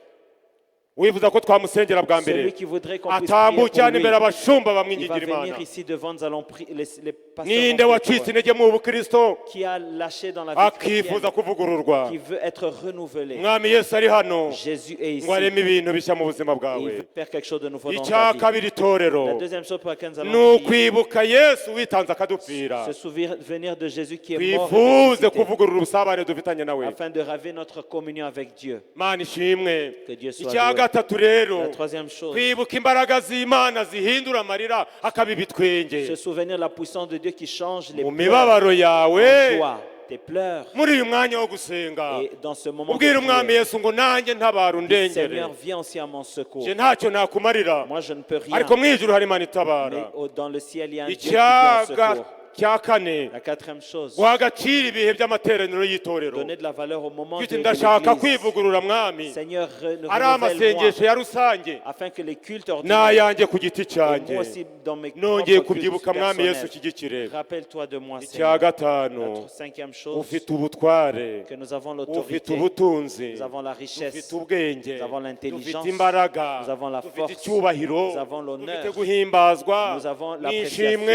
wifuza ko twamusengera bwa mbere Celui qui voudrait qu'on puisse prier atambukirane pour lui, imbere abashumba il va bamwingingira imana venir ici devant, nous allons prier, les pasteurs ninde vont prier wacitse pour eux. intege mu bukristo Qui a lâché dans la vie chrétienne, akifuza kuvugururwa qui veut être renouvelé. mwami yesu ari hano Jésus est ici. ngo areme ibintu bishya mu buzima Et il bwawe veut faire quelque chose de nouveau dans icya ta vie. kabiri itorero La deuxième chose pour laquelle nous ni allons prier, ukwibuka yesu witanze akadupfira se souvenir de Jésus qui est mort et twifuze ressuscité, kuvugurura ubusabane dufitanye nawe afin de raver notre communion avec Dieu. mana ishimwe Que Dieu soit icya loué. gatatu rero La troisième chose, kwibuka imbaraga z'imana zihindura amarira akaba ibitwenge se souvenir de la puissance de Dieu qui change les mu pleurs mibabaro en yawe joie, tes pleurs. muri uyu mwanya wo gusenga Et dans ce moment de ubwira umwami prière, yesu ngo nanjye ntabara undengere Seigneur, viens aussi à mon secours. je ntacyo nakumarira Moi, je ne peux rien, ariko mu ijuru hari imana mais itabara dans le ciel, il y a un Dieu qui vient en secours. cya kane La quatrième chose, guha agaciro ibihe by'amateraniro y'itorero donner de la valeur au moment uti de ndashaka l'église. kwivugurura mwami Seigneur, ari renouvelle-moi, amasengesho ya rusange afin que les cultes ordinaires, n'ayanjye ku giti et cyanjye moi aussi dans mes nongeye propres cultes kubyibuka mwami yesu personnels, ushyigikire rappelle-toi de moi, icya Seigneur. gatanu La cinquième chose, ufite ubutware que nous avons ufite l'autorité, ubutunzi nous avons la dufite richesse, ubwenge nous avons l'intelligence, dufite imbaraga nous avons la dufite force, icyubahiro nous avons l'honneur, dufite guhimbazwa nous avons n'ishimwe l'appréciation,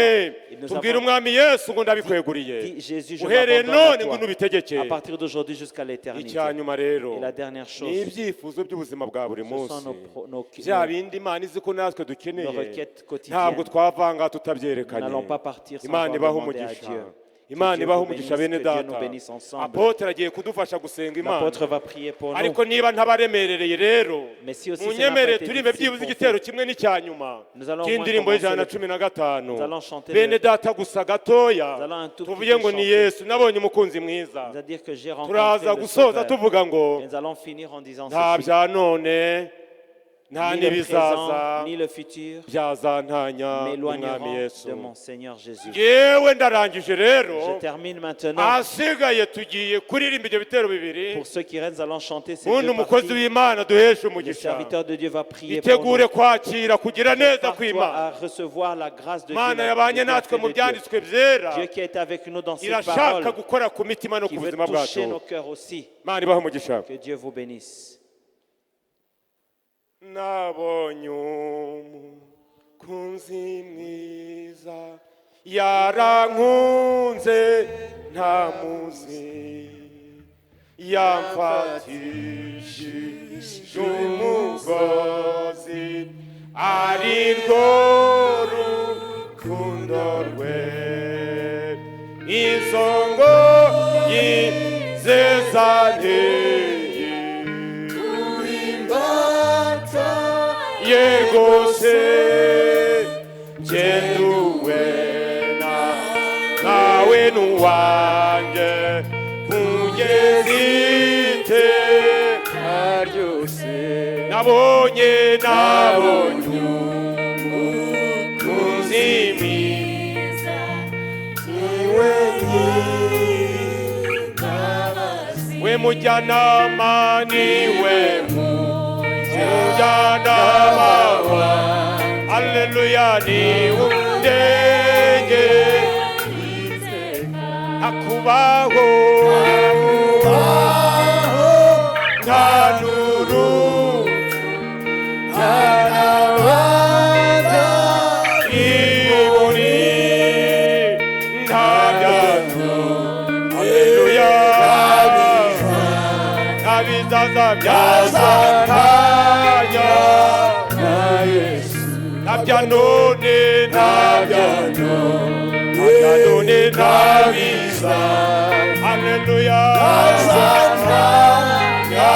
et nous tubwire avons- umwami yesu ngo ndabikweguriye Dis, Jésus, je uhereye m'abandonne à none ngwino toi, ubitegeke à partir d'aujourd'hui jusqu'à l'éternité. icya nyuma rero Et la dernière chose, ni ibyifuzo by'ubuzima bwa buri ce munsi sont bya bindi imana izi ko natwe nos dukeneye requêtes ntabwo quotidiennes. twavanga Nous tutabyerekanye n'allons pas partir sans imana avoir ibaha demandé à umugisha Dieu. imana Dieu ibaha vous umugisha bénisse, bene que Dieu nous data bénisse ensemble. apotre agiye kudufasha gusenga imana L'apôtre va prier pour nous. ariko niba ntabaremerereye rero Mais si aussi munyemere cela n'a pas été turimbe difficile byibuze pour igitero vous, kimwe n'icya nyuma nous allons au moins cy'indirimbo commencer y'ijana na le- cumi na gatanu Nous allons chanter bene le- data gusa gatoya Nous allons un tout petit tuvuge peu ngo ni chanter. yesu nabonye umukunzi mwiza C'est-à-dire que j'ai rencontré turaza le gusoza Sauveur. tuvuga ngo Et nous allons finir en disant nta ceci. bya none nta Ni le n'ibizaza présent, ni le futur byazantanya n'umwami m'éloigneront yesu de mon Seigneur Jésus. yewe ndarangije rero Je termine maintenant. ahasigaye tugiye kuririmba ibyo bitero bibiri Pour ceux qui restent, nous allons chanter ces ubundi deux umukozi parties. w'imana duheshe Le umugisha serviteur de Dieu va prier pour itegure nous. kwakira kugira neza Prépare-toi kw'imana à recevoir la grâce de Dieu. imana la yabanye bienfait natwe mu de Dieu. byanditswe byera Dieu qui est avec nous dans ces irashaka paroles, gukora ku mitima no qui ku veut buzima bwacu toucher nos cœurs aussi. imana ibahe umugisha Que Dieu vous bénisse. nabonye umukunzi mwiza yarankunze ntamuzi yamfatishije umugozi ari rwo rukundo rwe izo ngoyi ze zanteye imbata ye rwose ngenduwe nawe n'uwanjye kugeza iteka ryose nabonye umukunzi mwiza niwe nyir'imbabazi we mujyanama niwe mujyanama wa Alleluia ni undenge akubaho nta n'urupfu nta n'abanda iburi nta byandu Alleluia ntabizaza byazakanya na Yesu ntabya none ntabya none ntabiza Alleluia byazakanya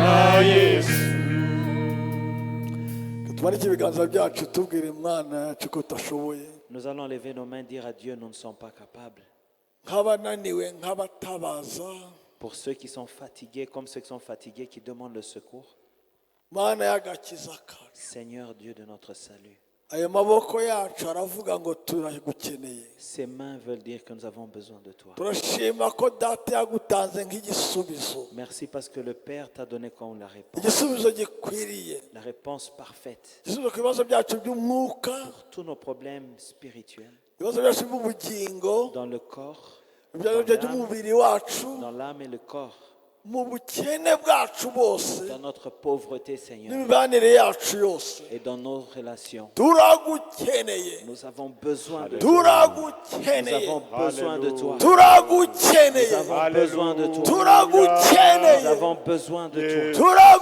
na Yesu. tumanike ibiganza byacu tubwire Imana yacu ko tutashoboye Nous allons lever nos mains et dire à Dieu, nous ne sommes pas capables. nk'abananiwe nk'abatabaza Pour ceux qui sont fatigués, comme ceux qui sont fatigués, qui demandent le secours, Mana y'agakiza kacu Seigneur Dieu de notre salut, ayo maboko yacu aravuga ngo turagukeneye ces mains veulent dire que nous avons besoin de toi. turashima ko data yagutanze nk'igisubizo Merci parce que le Père t'a donné comme la réponse. igisubizo gikwiriye La réponse parfaite igisubizo ku bibazo byacu by'umwuka pour tous nos problèmes spirituels, ibibazo byacu by'ubugingo dans le corps, ibibazo byacu by'umubiri wacu dans l'âme et le corps, mu bukene bwacu bose dans notre pauvreté, Seigneur, n'imibanire yacu yose et dans nos relations. turagukeneye Nous avons besoin de toi. Nous turagukeneye avons besoin de toi. Nous turagukeneye avons besoin de toi. Nous turagukeneye avons besoin de toi.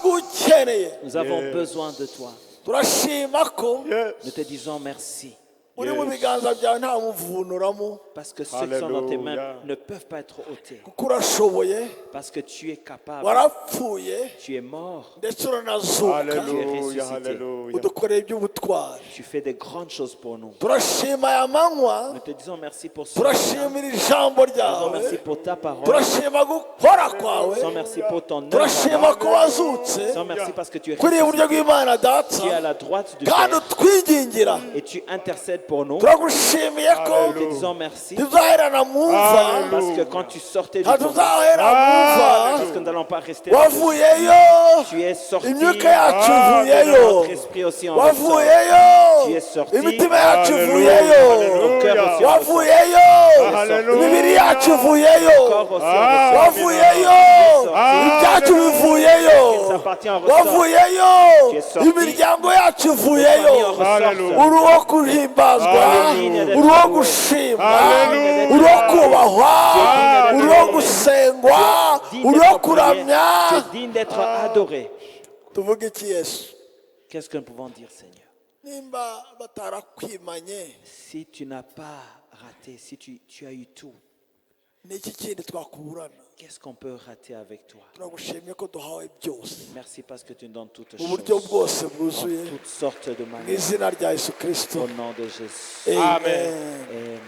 turagukeneye Nous avons besoin de toi. turashima ko Nous te disons merci. uri mu biganza byawe nta muvunuramo Parce que ceux qui sont dans tes mains Alléluia. ne peuvent pas être ôtés. kuko urashoboye Parce que tu es capable. warapfuye Tu es mort. ndetse uranazuka Alléluia, Alléluia. udukoreye iby'ubutwari Tu fais des grandes choses pour nous. turashima aya manywa Nous te disons merci pour ce. turashimira ijambo Nous te disons ryawe merci pour ta parole. turashima gukora kwawe Nous te disons merci pour ton œuvre. turashima ko wazutse Nous te disons merci parce que tu es kuri iburyo ressuscité. bw'Imana Tu es à data la droite du kandi Père utwigingira et tu intercèdes pour nous. turagushimiye ko Nous te disons merci tuzaherana mu mva parce que quand tu sortais du nta tombeau, tuzahera mu mva parce que nous n'allons pas rester là. wavuyeyo Tu es sorti. imyuka yacu Et ivuyeyo notre esprit aussi en ressort. wavuyeyo Tu es sorti. imitima yacu Alléluia, ivuyeyo Ton cœur aussi en ressort. wavuyeyo Alléluia. imibiri yacu ivuyeyo Corps aussi en ressort. wavuyeyo ibyacu bivuyeyo Ça appartient en ressort. wavuyeyo Tu es sorti. imiryango yacu Famille en ivuyeyo ressort. Alléluia. uri uwo guhimbazwa Alléluia. uri uwo gushimwa Alléluia. uri uwo kubahwa Alléluia. uri uwo gusengwa Digne uri uwo d'être prié. kuramya Tu es digne d'être adoré. tuvuge iki yesu Qu'est-ce que nous pouvons dire, Seigneur? nimba batarakwimanye Si tu n'as pas raté, si tu as eu tout, ni iki kindi twakuburana qu'est-ce qu'on peut rater avec toi? turagushimiye ko duhawe byose Merci parce que tu nous donnes toutes mu buryo choses. bwose En bwuzuye toutes sortes de mu manières. izina rya yesu kirisito Au nom de Jésus. amen Amen. Amen.